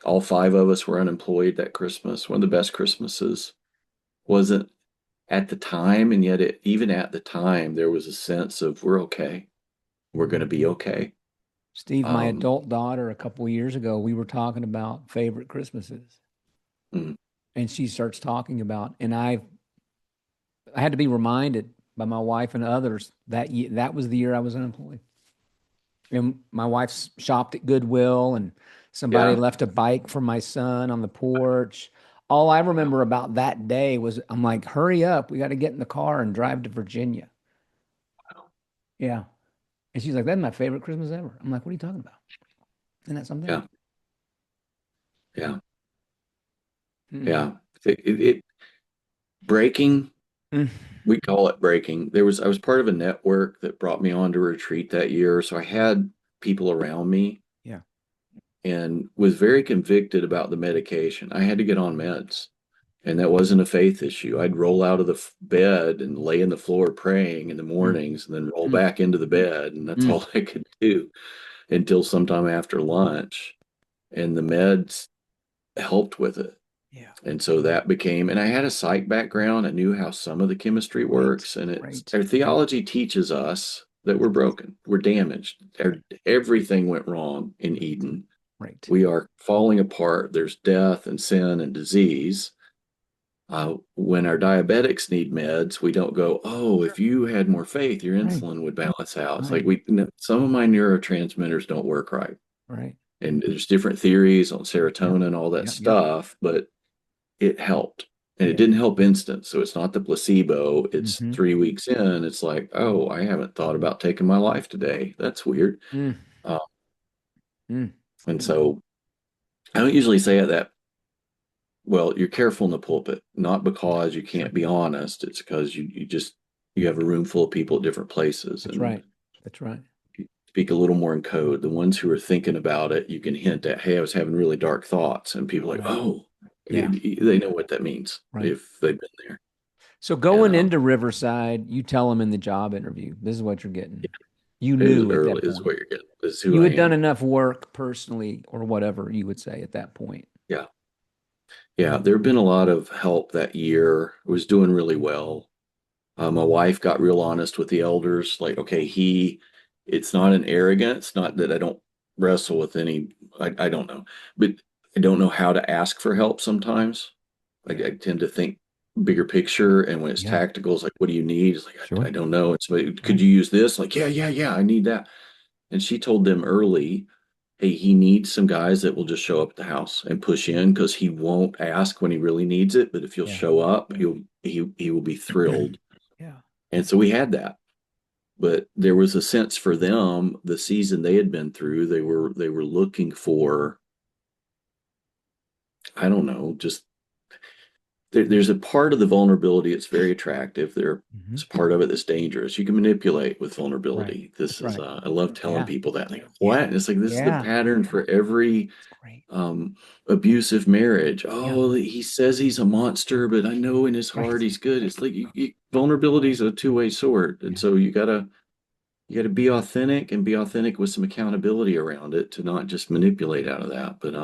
Speaker 2: all five of us were unemployed that Christmas. One of the best Christmases. Wasn't at the time, and yet even at the time, there was a sense of we're okay. We're going to be okay.
Speaker 1: Steve, my
Speaker 2: Um,
Speaker 1: adult daughter, a couple of years ago, we were talking about favorite Christmases,
Speaker 2: mm,
Speaker 1: and she starts talking about, and I had to be reminded by my wife and others that that was the year I was unemployed. And my wife shopped at Goodwill, and somebody
Speaker 2: yeah,
Speaker 1: left a bike for my son on the porch. All I
Speaker 2: yeah,
Speaker 1: remember about that day was I'm like, hurry up, we got to get in the car and drive to Virginia. Yeah. And she's like, that's my favorite Christmas ever. I'm like, what are you talking about? Isn't that something?
Speaker 2: yeah, yeah,
Speaker 1: Mm.
Speaker 2: yeah. It breaking.
Speaker 1: Mm.
Speaker 2: We call it breaking. I was part of a network that brought me on to retreat that year, so I had people around me
Speaker 1: Yeah.
Speaker 2: and was very convicted about the medication. I had to get on meds, and that wasn't a faith issue. I'd roll out of the bed and lay in the floor praying in the
Speaker 1: Mm.
Speaker 2: mornings and then roll
Speaker 1: Mm.
Speaker 2: back into the bed, and that's
Speaker 1: Mm.
Speaker 2: all I could do until sometime after lunch. And the meds helped with it.
Speaker 1: Yeah.
Speaker 2: And so that became, and I had a psych background. I knew how some of the chemistry
Speaker 1: Right.
Speaker 2: works, and
Speaker 1: Right.
Speaker 2: our theology teaches us that we're broken, we're damaged. Everything went wrong in
Speaker 1: Right.
Speaker 2: Eden.
Speaker 1: Right.
Speaker 2: We are falling apart. There's death and sin and disease. When our diabetics need meds, we don't go, oh, if you had more faith, your
Speaker 1: Right.
Speaker 2: insulin would balance out. It's like
Speaker 1: Right.
Speaker 2: some of my neurotransmitters don't work right.
Speaker 1: Right.
Speaker 2: And there's different theories on
Speaker 1: Yep.
Speaker 2: serotonin, all that
Speaker 1: Yep. Yep.
Speaker 2: stuff, but it helped. And it
Speaker 1: Yeah.
Speaker 2: didn't help instant. So it's not the placebo. It's
Speaker 1: Mm-hmm.
Speaker 2: 3 weeks in. It's like, oh, I haven't thought about taking my life today. That's weird.
Speaker 1: Mm.
Speaker 2: Uh,
Speaker 1: Mm.
Speaker 2: and so I don't usually say it that, well, you're careful in the pulpit, not because you
Speaker 1: Sure.
Speaker 2: can't be honest. It's because you have a room full of people at different places
Speaker 1: That's
Speaker 2: and
Speaker 1: right. That's right.
Speaker 2: you speak a little more in code. The ones who are thinking about it, you can hint at, hey, I was having really dark thoughts. And people are like,
Speaker 1: Right.
Speaker 2: oh,
Speaker 1: Yeah.
Speaker 2: they know what that means
Speaker 1: Right.
Speaker 2: if they've been there.
Speaker 1: So
Speaker 2: And
Speaker 1: going into Riverside, you tell them in the job interview, this is what you're getting. You
Speaker 2: it is
Speaker 1: knew at
Speaker 2: early,
Speaker 1: that
Speaker 2: is
Speaker 1: point.
Speaker 2: what you're getting. This is who
Speaker 1: You
Speaker 2: I
Speaker 1: had done
Speaker 2: am.
Speaker 1: enough work personally or whatever you would say at that point.
Speaker 2: Yeah. Yeah. There have been a lot of help that year. I was doing really well. My wife got real honest with the elders. Like, okay, it's not an arrogance, not that I don't wrestle with any, I don't know, but I don't know how to ask for help sometimes.
Speaker 1: Yeah.
Speaker 2: I tend to think bigger picture, and when it's
Speaker 1: Yeah.
Speaker 2: tactical, it's like, what do you need? It's like, I
Speaker 1: Sure.
Speaker 2: don't know. It's like, could
Speaker 1: Right.
Speaker 2: you use this? Like, yeah, I need that. And she told them early, hey, he needs some guys that will just show up at the house and push
Speaker 1: Yeah.
Speaker 2: in because he won't ask when he really needs it, but if you'll
Speaker 1: Yeah.
Speaker 2: show up, he will be thrilled.
Speaker 1: Yeah.
Speaker 2: And so we had that. But there was a sense for them, the season they had been through, they were looking for, I don't know, just there's a part of the vulnerability that's very attractive. There's
Speaker 1: Hmm.
Speaker 2: a part of it that's dangerous. You can manipulate with
Speaker 1: Right.
Speaker 2: vulnerability. This
Speaker 1: That's
Speaker 2: is
Speaker 1: right.
Speaker 2: I love telling
Speaker 1: Yeah.
Speaker 2: people that. Like,
Speaker 1: Yeah.
Speaker 2: what? And it's like this is the
Speaker 1: Yeah.
Speaker 2: pattern for every
Speaker 1: It's great.
Speaker 2: um, abusive marriage.
Speaker 1: Yeah.
Speaker 2: Oh, he says he's a monster, but I know in his heart
Speaker 1: Right.
Speaker 2: he's good. It's like vulnerability is a two-way sword, and
Speaker 1: Yeah.
Speaker 2: so you gotta be authentic and be authentic with some accountability around it to not just manipulate out of that. But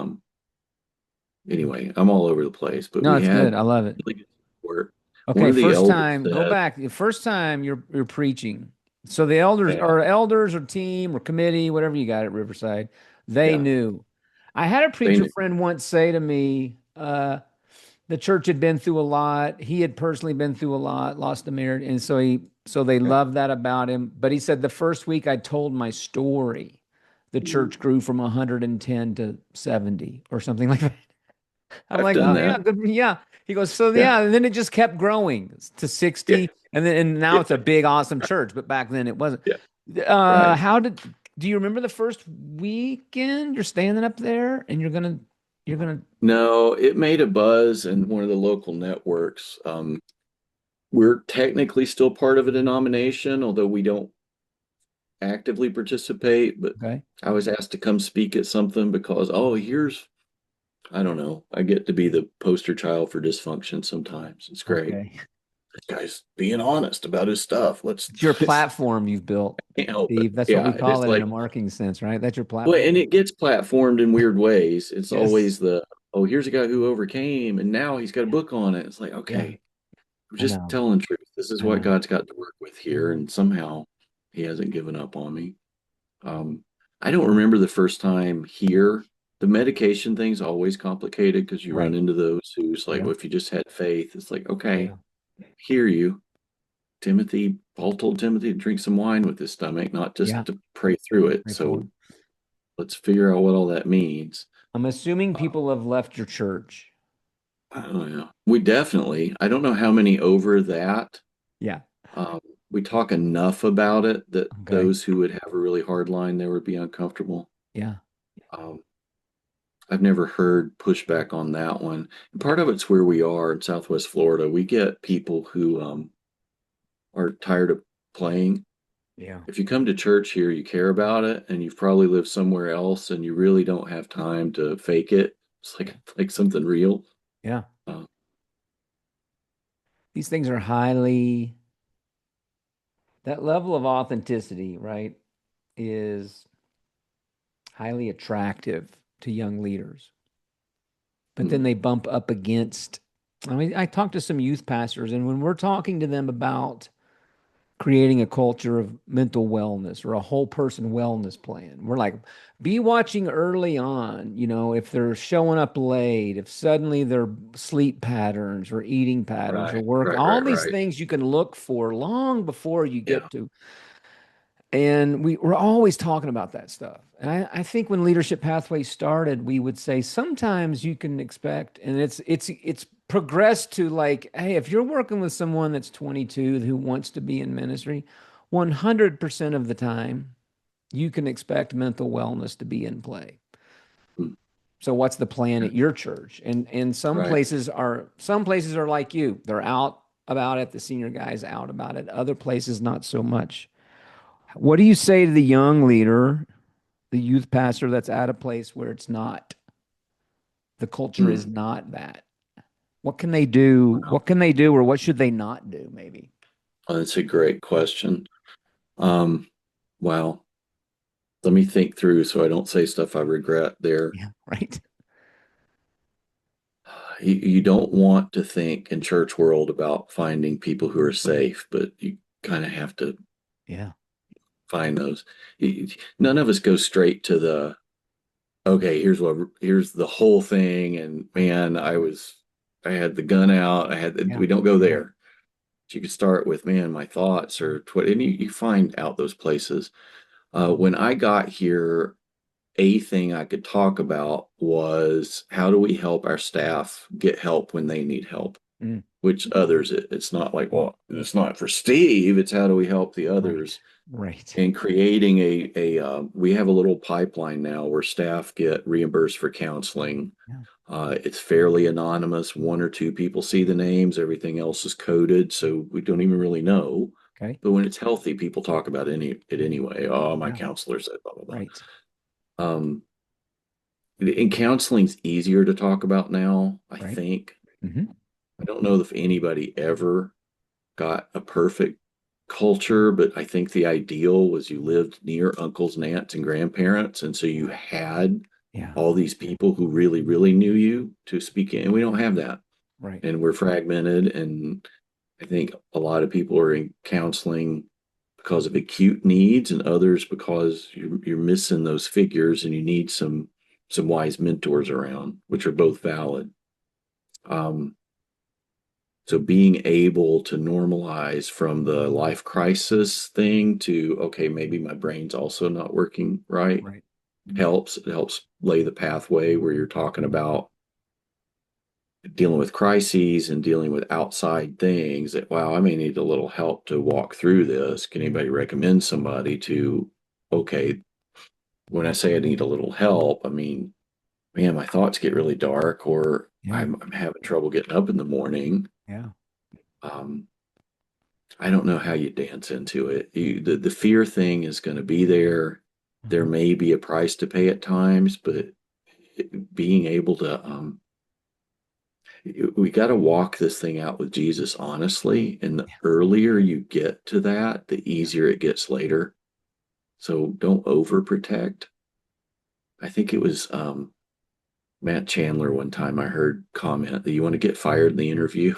Speaker 2: anyway, I'm all over the place. But
Speaker 1: No,
Speaker 2: we
Speaker 1: it's good.
Speaker 2: had
Speaker 1: I love it.
Speaker 2: really good support. One
Speaker 1: Okay,
Speaker 2: of the
Speaker 1: first
Speaker 2: elders
Speaker 1: time, go
Speaker 2: said,
Speaker 1: back. The first time you're preaching. So the elders
Speaker 2: yeah,
Speaker 1: or elders or team or committee, whatever you got at Riverside, they
Speaker 2: yeah,
Speaker 1: knew. I had a
Speaker 2: they
Speaker 1: preacher
Speaker 2: knew.
Speaker 1: friend once say to me, the church had been through a lot. He had personally been through a lot, lost a marriage, and so they
Speaker 2: Yeah,
Speaker 1: loved that about him. But he said the first week I told my story, the church grew from 110 to 70 or something like that. I'm
Speaker 2: I've
Speaker 1: like,
Speaker 2: done
Speaker 1: oh yeah,
Speaker 2: that.
Speaker 1: good. Yeah. He goes, so
Speaker 2: Yeah,
Speaker 1: yeah, and then it just kept growing to
Speaker 2: yeah,
Speaker 1: 60, and now
Speaker 2: yeah,
Speaker 1: it's a big, awesome church. But back then it wasn't.
Speaker 2: yeah. Right.
Speaker 1: How do you remember the first weekend you're standing up there and you're gonna
Speaker 2: No, it made a buzz in one of the local networks. We're technically still part of a denomination, although we don't actively participate. But
Speaker 1: okay,
Speaker 2: I was asked to come speak at something because, oh, here's, I don't know, I get to be the poster child for dysfunction sometimes. It's great.
Speaker 1: okay.
Speaker 2: This guy's being honest about his stuff. Let's,
Speaker 1: It's your
Speaker 2: it's,
Speaker 1: platform you've built,
Speaker 2: can't help it.
Speaker 1: Steve. That's what we
Speaker 2: Yeah,
Speaker 1: call
Speaker 2: it's
Speaker 1: it in a
Speaker 2: like,
Speaker 1: marketing sense, right? That's your
Speaker 2: well,
Speaker 1: platform.
Speaker 2: and it gets platformed in weird ways. It's
Speaker 1: Yes.
Speaker 2: always the, oh, here's a guy who overcame and now he's got a book on it. It's like,
Speaker 1: Yeah,
Speaker 2: okay, I'm
Speaker 1: I
Speaker 2: just
Speaker 1: know.
Speaker 2: telling the truth. This is
Speaker 1: I
Speaker 2: what
Speaker 1: know.
Speaker 2: God's got to work with here. And somehow he hasn't given up on me. Um, I don't remember the first time here. The medication thing's always complicated because you run
Speaker 1: Right.
Speaker 2: into those who's like,
Speaker 1: Yeah.
Speaker 2: well, if you just had faith, it's like, okay,
Speaker 1: Yeah.
Speaker 2: hear you. Paul told Timothy to drink some wine with his stomach, not just
Speaker 1: Yeah.
Speaker 2: to pray through it.
Speaker 1: Pray for
Speaker 2: So
Speaker 1: him.
Speaker 2: let's figure out what all that means.
Speaker 1: I'm assuming
Speaker 2: Uh,
Speaker 1: people have left your church.
Speaker 2: I don't know. I don't know how many over that.
Speaker 1: Yeah.
Speaker 2: Um, we talk enough about it that
Speaker 1: Okay.
Speaker 2: those who would have a really hard line there would be uncomfortable.
Speaker 1: Yeah.
Speaker 2: Um, I've never heard pushback on that one. And part of it's where we are in Southwest Florida. We get people who are tired of playing.
Speaker 1: Yeah.
Speaker 2: If you come to church here, you care about it, and you've probably lived somewhere else, and you really don't have time to fake it. It's
Speaker 1: Yeah.
Speaker 2: like something real.
Speaker 1: Yeah.
Speaker 2: Uh,
Speaker 1: These things are highly, that level of authenticity, right, is highly attractive to young leaders. But then
Speaker 2: mm,
Speaker 1: they bump up against, I mean, I talked to some youth pastors, and when we're talking to them about creating a culture of mental wellness or a whole person wellness plan. We're like, be watching early on, if they're showing up late, if suddenly their sleep patterns or eating patterns or
Speaker 2: right,
Speaker 1: work,
Speaker 2: right,
Speaker 1: all
Speaker 2: right,
Speaker 1: these
Speaker 2: right.
Speaker 1: things you can look for long before you
Speaker 2: Yeah.
Speaker 1: get to. And we're always talking about that stuff. And I think when Leadership Pathways started, we would say sometimes you can expect, and it's progressed to like, hey, if you're working with someone that's 22 who wants to be in ministry, 100% of the time, you can expect mental wellness to be in play.
Speaker 2: Mm,
Speaker 1: So what's the plan
Speaker 2: yeah,
Speaker 1: at your church? And
Speaker 2: right.
Speaker 1: some places are like you. They're out about it. The senior guy's out about it. Other places not so much. What do you say to the young leader, the youth pastor that's at a place where it's not, the culture is
Speaker 2: Mm.
Speaker 1: not that? What can they do?
Speaker 2: Wow.
Speaker 1: What can they do, or what should they not do, maybe?
Speaker 2: Oh, that's a great question. Um, wow. Let me think through so I don't say stuff I regret there.
Speaker 1: Yeah, right.
Speaker 2: You don't want to think in church world about finding people who are safe, but you kind of have to
Speaker 1: Yeah,
Speaker 2: find those. None of us go straight to the, okay, here's the whole thing. And man, I had the gun out.
Speaker 1: Yeah.
Speaker 2: We don't go
Speaker 1: Yeah.
Speaker 2: there. But you could start with, man, my thoughts or what, and you find out those places. When I got here, a thing I could talk about was how do we help our staff get help when they need help,
Speaker 1: Mm,
Speaker 2: which others, it's not like, well, it's not for Steve. It's how do we help the
Speaker 1: right.
Speaker 2: others
Speaker 1: Right.
Speaker 2: and creating we have a little pipeline now where staff get reimbursed for counseling.
Speaker 1: Yeah.
Speaker 2: It's fairly anonymous. One or two people see the names. Everything else is coded, so we don't even really know.
Speaker 1: Okay.
Speaker 2: But when it's healthy, people talk about it anyway. Oh, my
Speaker 1: Yeah.
Speaker 2: counselor said blah blah
Speaker 1: Right.
Speaker 2: blah. And counseling's easier to talk about now, I
Speaker 1: Right.
Speaker 2: think.
Speaker 1: Hmm.
Speaker 2: I don't know if anybody ever got a perfect culture, but I think the ideal was you lived near uncles and aunts and grandparents. And so you
Speaker 1: Yeah.
Speaker 2: had
Speaker 1: Yeah.
Speaker 2: all these people who really, really knew you to speak in. And we don't have that.
Speaker 1: Right.
Speaker 2: And we're fragmented. And I think a lot of people are in counseling because of acute needs and others because you're missing those figures and you need some wise mentors around, which are both valid. Um, so being able to normalize from the life crisis thing to, okay, maybe my brain's also not working right
Speaker 1: Right.
Speaker 2: helps. It helps lay the pathway where you're talking about dealing with crises and dealing with outside things that, wow, I may need a little help to walk through this. Can anybody recommend somebody to, okay, when I say I need a little help, I mean, man, my thoughts get really dark or
Speaker 1: Yeah.
Speaker 2: I'm having trouble getting up in the morning.
Speaker 1: Yeah.
Speaker 2: Um, I don't know how you dance into it. The fear thing is going to be there. There
Speaker 1: Hmm.
Speaker 2: may be a price to pay at times, but being able to, we got to walk this thing out with Jesus honestly. And the earlier you get to that, the
Speaker 1: Yeah.
Speaker 2: easier it gets later. So don't overprotect. I think it was Matt Chandler one time I heard comment that you want to get fired in the interview,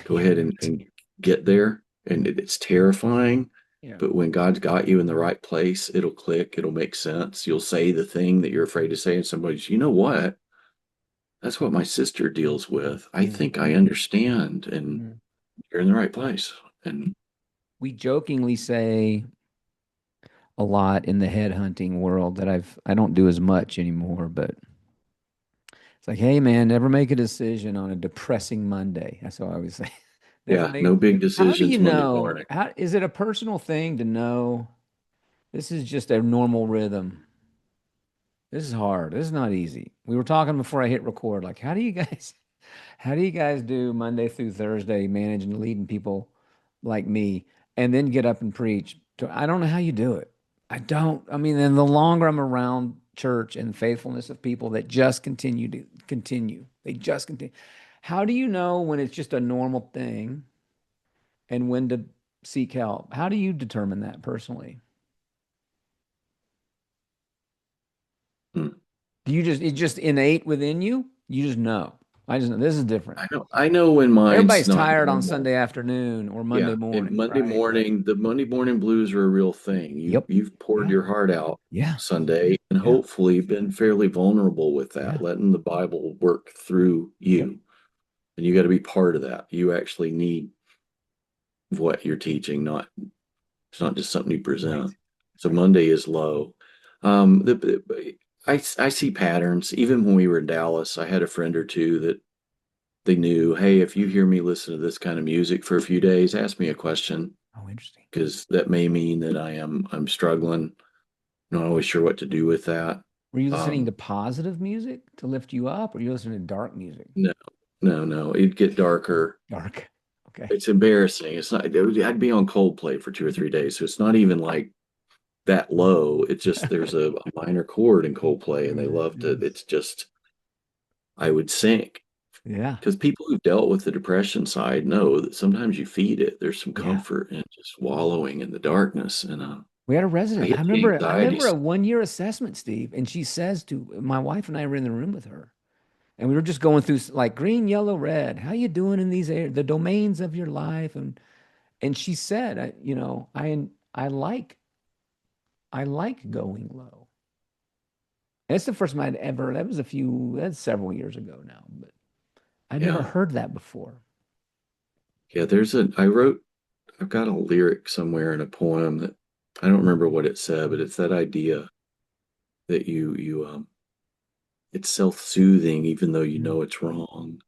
Speaker 2: go
Speaker 1: Yeah.
Speaker 2: ahead
Speaker 1: Right.
Speaker 2: and get there. And it's terrifying.
Speaker 1: Yeah.
Speaker 2: But when God's got you in the right place, it'll click, it'll make sense. You'll say the thing that you're afraid to say, and somebody's, you know what? That's what my sister deals with. I
Speaker 1: Mm,
Speaker 2: think I understand, and
Speaker 1: mm.
Speaker 2: you're in the right place. And
Speaker 1: We jokingly say a lot in the headhunting world that I don't do as much anymore, but it's like, hey man, never make a decision on a depressing Monday. That's what I always say. Never
Speaker 2: yeah,
Speaker 1: make.
Speaker 2: no big
Speaker 1: How do you
Speaker 2: decisions Monday
Speaker 1: know?
Speaker 2: morning.
Speaker 1: How is it a personal thing to know this is just a normal rhythm? This is hard. This is not easy. We were talking before I hit record, like, how do you guys how do you guys do Monday through Thursday managing and leading people like me and then get up and preach? I don't know how you do it. I don't. I mean, and the longer I'm around church and the faithfulness of people that just continue to continue, they just continue. How do you know when it's just a normal thing and when to seek help? How do you determine that personally?
Speaker 2: Hmm.
Speaker 1: Do you just it's just innate within you? You just know. I just know this is different.
Speaker 2: I know when mine's
Speaker 1: Everybody's
Speaker 2: not
Speaker 1: tired on
Speaker 2: normal.
Speaker 1: Sunday afternoon or Monday
Speaker 2: Yeah, and
Speaker 1: morning,
Speaker 2: Monday
Speaker 1: right? Like,
Speaker 2: morning, the Monday morning blues are a real thing.
Speaker 1: yep.
Speaker 2: You've poured
Speaker 1: Yeah.
Speaker 2: your heart out
Speaker 1: Yeah.
Speaker 2: Sunday and
Speaker 1: Yeah.
Speaker 2: hopefully been fairly vulnerable with that,
Speaker 1: Yeah.
Speaker 2: letting the Bible work through
Speaker 1: Yep.
Speaker 2: you. And you got to be part of that. You actually need what you're teaching, not it's not just something you
Speaker 1: Right.
Speaker 2: present. So
Speaker 1: Right.
Speaker 2: Monday is low. I see patterns. Even when we were in Dallas, I had a friend or two that they knew, hey, if you hear me listen to this kind of music for a few days, ask me a question
Speaker 1: Oh, interesting.
Speaker 2: because that may mean that I'm struggling, not always sure what to do with that.
Speaker 1: Were you listening to
Speaker 2: Um,
Speaker 1: positive music to lift you up, or you listening to dark music?
Speaker 2: no, no, it'd get darker.
Speaker 1: Dark. Okay.
Speaker 2: It's embarrassing. It's not. I'd be on Coldplay for 2 or 3 days, so it's not even like that low. It's just there's a minor chord in Coldplay, and they love to.
Speaker 1: Yes.
Speaker 2: It's just I would sink
Speaker 1: Yeah.
Speaker 2: because people who've dealt with the depression side know that sometimes you feed it. There's some
Speaker 1: Yeah.
Speaker 2: comfort in just wallowing in the darkness, and
Speaker 1: We had a
Speaker 2: I
Speaker 1: resident. I
Speaker 2: get the
Speaker 1: remember. I
Speaker 2: anxiety.
Speaker 1: remember a 1 year assessment, Steve, and she says to my wife and I were in the room with her, and we were just going through like green, yellow, red. How you doing in these the domains of your life? And she said, I like. I like going low. That's the first time I'd ever, that's several years ago now, but I'd never
Speaker 2: Yeah.
Speaker 1: heard that before.
Speaker 2: Yeah, I've got a lyric somewhere in a poem that I don't remember what it said, but it's that idea that it's self-soothing even though you
Speaker 1: Mm.
Speaker 2: know it's wrong.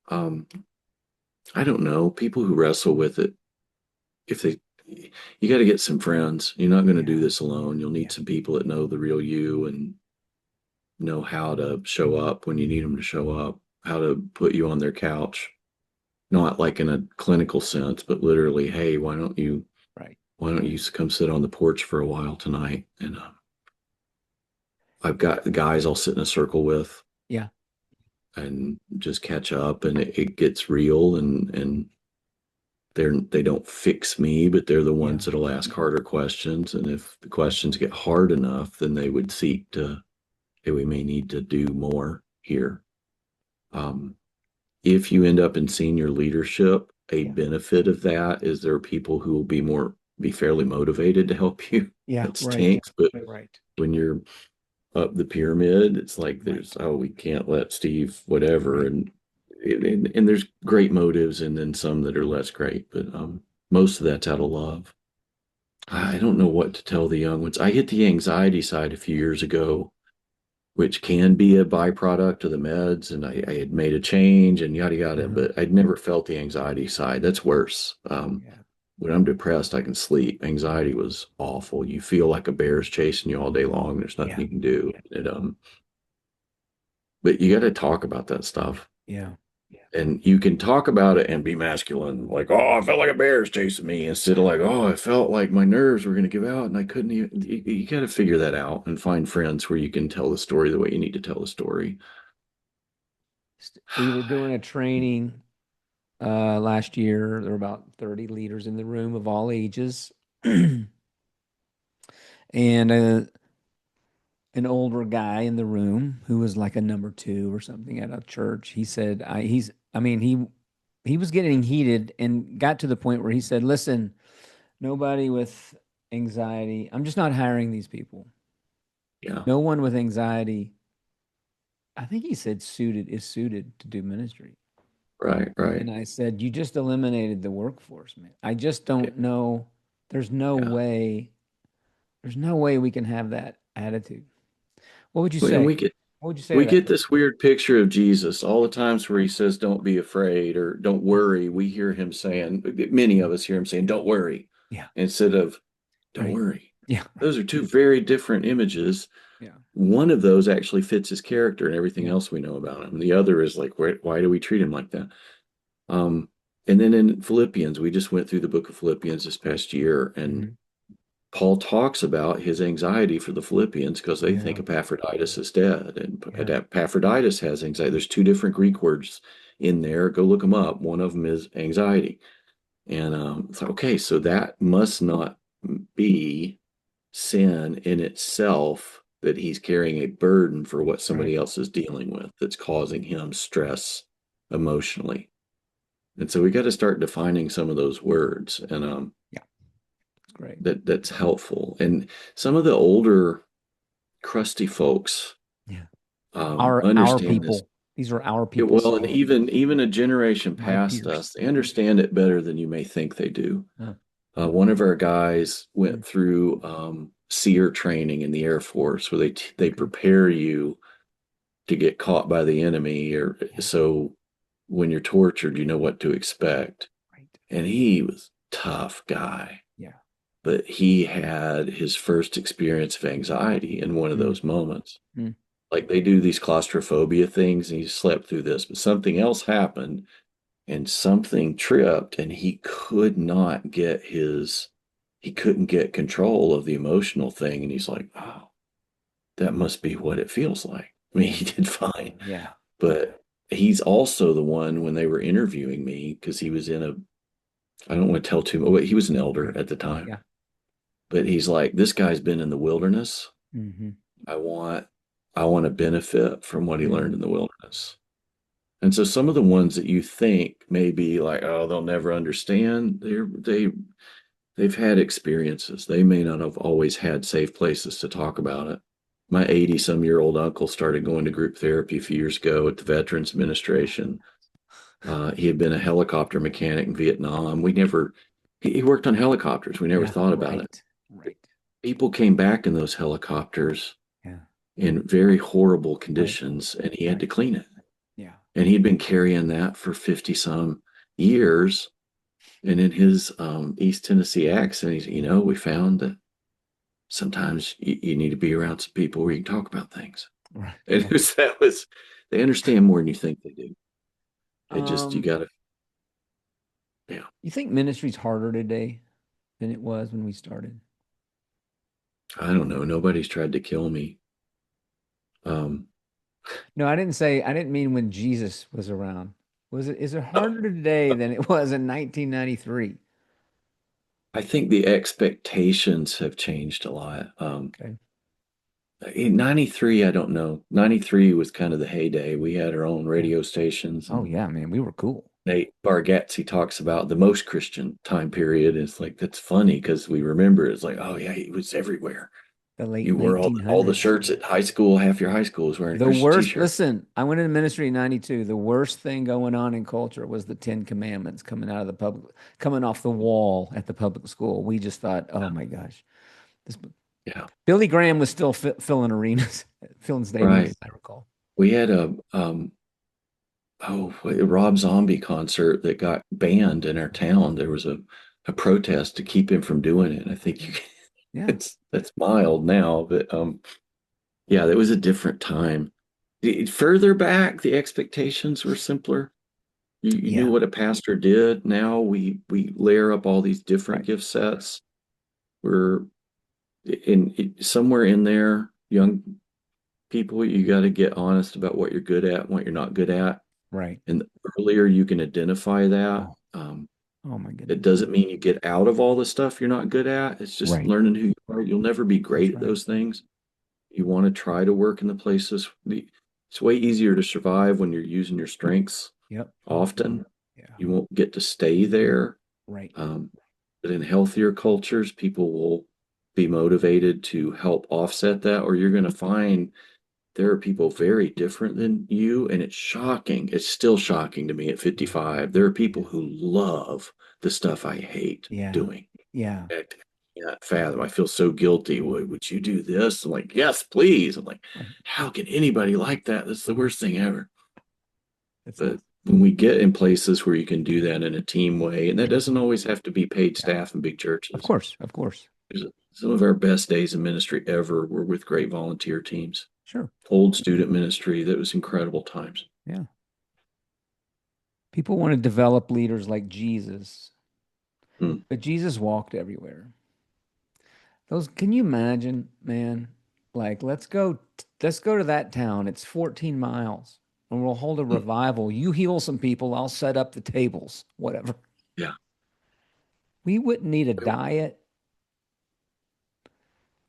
Speaker 2: Um, I don't know. People who wrestle with it, if they you got to get some friends. You're not going to do
Speaker 1: Yeah.
Speaker 2: this alone. You'll need
Speaker 1: Yeah.
Speaker 2: some people that know the real you and know how to show up when you need them to show up, how to put you on their couch, not like in a clinical sense, but literally, hey,
Speaker 1: Right.
Speaker 2: why don't you come sit on the porch for a while tonight? And I've got the guys I'll sit in a circle with
Speaker 1: Yeah.
Speaker 2: and just catch up, and it gets real, and they don't fix me, but they're the
Speaker 1: Yeah.
Speaker 2: ones that'll ask harder questions. And if the questions get hard enough, then they would seek to, hey, we may need to do more here. Um, if you end up in senior leadership, a
Speaker 1: Yeah.
Speaker 2: benefit of that is there are people who will be fairly motivated to help you.
Speaker 1: Yeah.
Speaker 2: That
Speaker 1: Right.
Speaker 2: stinks, but
Speaker 1: Right.
Speaker 2: when you're up the pyramid, it's like
Speaker 1: Right.
Speaker 2: there's, oh, we can't let Steve whatever,
Speaker 1: Right.
Speaker 2: and there's great motives and then some that are less great, but most of that's out of love. I don't know what to tell the young ones. I hit the anxiety side a few years ago, which can be a byproduct of the meds, and I had made a change and yada yada,
Speaker 1: Uh-huh.
Speaker 2: but I'd never felt the anxiety side. That's worse.
Speaker 1: Yeah.
Speaker 2: When I'm depressed, I can sleep. Anxiety was awful. You feel like a bear's chasing you all day long. There's nothing
Speaker 1: Yeah.
Speaker 2: you can do. But you got to talk about that stuff.
Speaker 1: Yeah.
Speaker 2: And you can talk about it and be masculine, like, oh, I felt like a bear's chasing me, instead of like, oh, I felt like my nerves were going to give out and I couldn't even. You got to figure that out and find friends where you can tell the story the way you need to tell the story.
Speaker 1: We were doing a training last year. There were about 30 leaders in the room of all ages. And an older guy in the room who was like a number two or something at a church. He said, I mean, he was getting heated and got to the point where he said, listen, nobody with anxiety, I'm just not hiring these people.
Speaker 2: Yeah,
Speaker 1: No one with anxiety, I think he said is suited to do ministry.
Speaker 2: right, right.
Speaker 1: And I said, you just eliminated the workforce, man. I just
Speaker 2: Yeah,
Speaker 1: don't know. There's no
Speaker 2: yeah.
Speaker 1: way, there's no way we can have that attitude. What would you
Speaker 2: And
Speaker 1: say? What would you say to
Speaker 2: we
Speaker 1: that
Speaker 2: get
Speaker 1: person?
Speaker 2: this weird picture of Jesus all the times where he says, "Don't be afraid" or "Don't worry." We hear him saying, many of us hear him saying, "Don't worry,"
Speaker 1: Yeah,
Speaker 2: instead of "Don't
Speaker 1: right.
Speaker 2: worry."
Speaker 1: Yeah,
Speaker 2: Those
Speaker 1: right.
Speaker 2: are two very different images.
Speaker 1: Yeah,
Speaker 2: One of those actually fits his character and everything
Speaker 1: yeah.
Speaker 2: else we know about him. The other is like, why do we treat him like that? Um, and then in Philippians, we just went through the book of Philippians this past year, and
Speaker 1: Hmm.
Speaker 2: Paul talks about his anxiety for the Philippians because they think
Speaker 1: Yeah,
Speaker 2: Epaphroditus is dead, and
Speaker 1: yeah,
Speaker 2: Epaphroditus has anxiety. There's two different Greek words in there. Go look them up. One of them is anxiety, and it's like, okay, so that must not be sin in itself, that he's carrying a burden for what
Speaker 1: right.
Speaker 2: somebody else is dealing with that's causing him stress emotionally. And so we got to start defining some of those words, and
Speaker 1: Yeah, it's great.
Speaker 2: that's helpful. And some of the older crusty folks
Speaker 1: Yeah. Our
Speaker 2: understand this.
Speaker 1: people. These are our
Speaker 2: Yeah,
Speaker 1: people,
Speaker 2: well, and
Speaker 1: Steve.
Speaker 2: even a generation
Speaker 1: My
Speaker 2: past
Speaker 1: peers.
Speaker 2: us, they understand it better than you may think they do.
Speaker 1: Huh.
Speaker 2: One of our guys
Speaker 1: Mm.
Speaker 2: went through seer training in the Air Force, where they
Speaker 1: Okay.
Speaker 2: prepare you to get caught by the enemy, or
Speaker 1: Yeah.
Speaker 2: so when you're tortured, you know what to expect.
Speaker 1: Right.
Speaker 2: And he was a tough guy,
Speaker 1: Yeah.
Speaker 2: but he had his first experience of anxiety in one of
Speaker 1: Mm.
Speaker 2: those moments.
Speaker 1: Mm.
Speaker 2: Like they do these claustrophobia things, and he slept through this, but something else happened and something tripped, and he couldn't get control of the emotional thing. And he's like, oh, that must be what it feels like. I mean,
Speaker 1: Yeah.
Speaker 2: he did fine,
Speaker 1: Yeah.
Speaker 2: but he's also the one when they were interviewing me, because he was I don't want to tell too much, he was an elder
Speaker 1: Okay.
Speaker 2: at the time,
Speaker 1: Yeah.
Speaker 2: but he's like, this guy's been in the wilderness.
Speaker 1: Hmm.
Speaker 2: I want, I want to benefit from what he
Speaker 1: Mm.
Speaker 2: learned in the wilderness. And so some of the ones that you think may be like, oh, they'll never understand, they've had experiences. They may not have always had safe places to talk about it. My 80-some-year-old uncle started going to group therapy a few years ago at the Veterans Administration. He had been a helicopter mechanic in Vietnam. He worked on helicopters. We never
Speaker 1: Yeah,
Speaker 2: thought about it.
Speaker 1: right. Right.
Speaker 2: People came back in those helicopters
Speaker 1: Yeah.
Speaker 2: in very horrible
Speaker 1: Right.
Speaker 2: conditions, and he had
Speaker 1: Right.
Speaker 2: to clean it.
Speaker 1: Yeah.
Speaker 2: And he'd been carrying that for 50 some years. And in his East Tennessee accent, he's, we found that sometimes you need to be around some people where you can talk about things.
Speaker 1: Right.
Speaker 2: And
Speaker 1: Right.
Speaker 2: they understand more than you think they do. You
Speaker 1: Um,
Speaker 2: got to, yeah,
Speaker 1: you think ministry's harder today than it was when we started?
Speaker 2: I don't know. Nobody's tried to kill me. Um,
Speaker 1: No, I didn't mean when Jesus was around. Is it harder today than it was in 1993?
Speaker 2: I think the expectations have changed a lot.
Speaker 1: Okay.
Speaker 2: In 93, I don't know. 93 was kind of the heyday. We had our own
Speaker 1: Yeah.
Speaker 2: radio stations,
Speaker 1: Oh
Speaker 2: and
Speaker 1: yeah, man, we were cool.
Speaker 2: Nate Bargatze talks about the most Christian time period. It's like, that's funny because we remember it's like, oh yeah, he was everywhere.
Speaker 1: The late
Speaker 2: You wore all the
Speaker 1: 1900s.
Speaker 2: shirts at high school. Half your high school was wearing a
Speaker 1: The
Speaker 2: Christian
Speaker 1: worst,
Speaker 2: t-shirt.
Speaker 1: listen, I went into ministry in 92. The worst thing going on in culture was the Ten Commandments coming off the wall at the public school. We just thought, oh my gosh. This,
Speaker 2: Yeah,
Speaker 1: Billy Graham was still filling arenas, filling stadiums,
Speaker 2: right.
Speaker 1: as I recall.
Speaker 2: We had a Rob Zombie concert that got banned in our town. There was a protest to keep him from doing it. I think
Speaker 1: Yeah.
Speaker 2: that's mild now, but yeah, that was a different time. Further back, the expectations were simpler. You knew
Speaker 1: Yeah.
Speaker 2: what a pastor did. Now we layer up all these different
Speaker 1: Right.
Speaker 2: gift sets. We're somewhere in there, young people, you got to get honest about what you're good at and what you're not good at.
Speaker 1: Right.
Speaker 2: And the earlier you can identify that,
Speaker 1: Oh, oh my
Speaker 2: it
Speaker 1: goodness.
Speaker 2: doesn't mean you get out of all the stuff you're not good at. It's just
Speaker 1: Right.
Speaker 2: learning who you are. You'll never be
Speaker 1: That's
Speaker 2: great at
Speaker 1: right.
Speaker 2: those things. You want to try to work in the places. It's way easier to survive when you're using your strengths
Speaker 1: Yep.
Speaker 2: often.
Speaker 1: Yeah.
Speaker 2: You won't get to stay there.
Speaker 1: Right.
Speaker 2: Um, but in healthier cultures, people will be motivated to help offset that, or you're going to find there are people very different than you, and it's shocking. It's still shocking to me at 55. There are people
Speaker 1: Yeah.
Speaker 2: who love the stuff I hate
Speaker 1: Yeah.
Speaker 2: doing.
Speaker 1: Yeah.
Speaker 2: I can't fathom. I feel so guilty. Would you do this? I'm like, yes, please. I'm like,
Speaker 1: Right.
Speaker 2: how can anybody like that? That's the worst thing ever.
Speaker 1: That's
Speaker 2: But
Speaker 1: awesome.
Speaker 2: when we get in places where you can do that in a team way, and that doesn't always have to be paid
Speaker 1: Yeah.
Speaker 2: staff in big
Speaker 1: Of
Speaker 2: churches.
Speaker 1: course. Of course.
Speaker 2: Some of our best days in ministry ever were with great volunteer teams.
Speaker 1: Sure.
Speaker 2: Old student ministry, that was incredible times.
Speaker 1: Yeah. People want to develop leaders like Jesus,
Speaker 2: Hmm.
Speaker 1: but Jesus walked everywhere. Those, can you imagine, man? Like, let's go to that town. It's 14 miles and we'll hold a
Speaker 2: Hmm.
Speaker 1: revival. You heal some people, I'll set up the tables, whatever.
Speaker 2: Yeah.
Speaker 1: We wouldn't need a diet.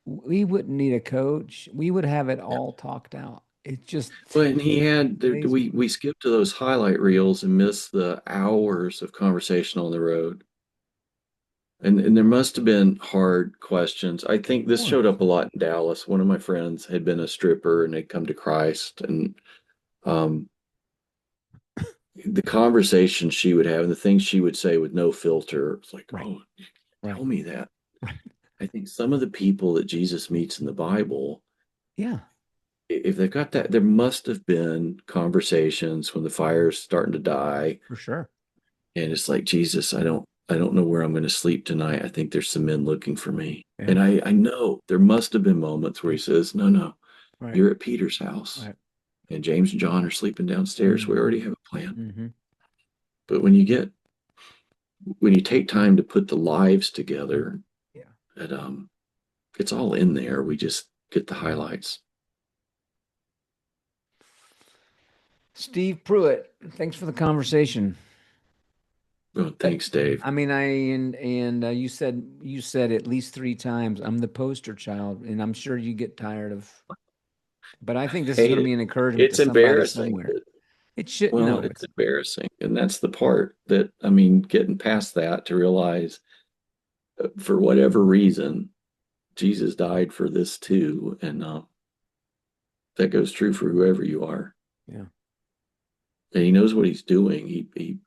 Speaker 1: We wouldn't need a coach. We would have it
Speaker 2: Yeah.
Speaker 1: all talked out. It's just
Speaker 2: Well, and
Speaker 1: today's
Speaker 2: we skipped to those highlight reels and missed the hours of conversation on the road. And there must have been hard questions. I think this showed
Speaker 1: course.
Speaker 2: up a lot in Dallas. One of my friends had been a stripper and had come to Christ, and um, the conversation she would have and the things she would say with no filter, it's like,
Speaker 1: Right.
Speaker 2: oh,
Speaker 1: Right.
Speaker 2: tell me that.
Speaker 1: Right.
Speaker 2: I think some of the people that Jesus meets in the Bible,
Speaker 1: Yeah,
Speaker 2: if they've got that, there must have been conversations when the fire's starting to die,
Speaker 1: for sure.
Speaker 2: and it's like, Jesus, I don't know where I'm going to sleep tonight. I think there's some men looking for me.
Speaker 1: Yeah.
Speaker 2: And I know there must have been moments where he says, no, no,
Speaker 1: Right.
Speaker 2: you're at Peter's house
Speaker 1: Right.
Speaker 2: and James and John are sleeping downstairs. We
Speaker 1: Mm-hmm.
Speaker 2: already have a plan.
Speaker 1: Mm-hmm.
Speaker 2: But when you take time to put the lives together,
Speaker 1: Yeah.
Speaker 2: that it's all in there. We just get the highlights.
Speaker 1: Steve Pruitt, thanks for the conversation.
Speaker 2: Oh, thanks, Dave.
Speaker 1: I mean, you said at least three times I'm the poster child, and I'm sure you get tired of. But I think this is going
Speaker 2: Hey,
Speaker 1: to be an encouragement to
Speaker 2: it's
Speaker 1: somebody
Speaker 2: embarrassing.
Speaker 1: somewhere. It should
Speaker 2: Well,
Speaker 1: no,
Speaker 2: it's embarrassing. And that's the part that, I mean, getting past that to realize for whatever reason, Jesus died for this too, and that goes true for whoever you are.
Speaker 1: Yeah.
Speaker 2: And he knows what he's doing. He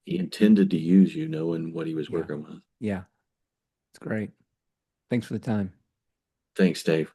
Speaker 2: intended to use you, knowing what he was
Speaker 1: Yeah.
Speaker 2: working with.
Speaker 1: Yeah. It's great. Thanks for the time.
Speaker 2: Thanks, Dave.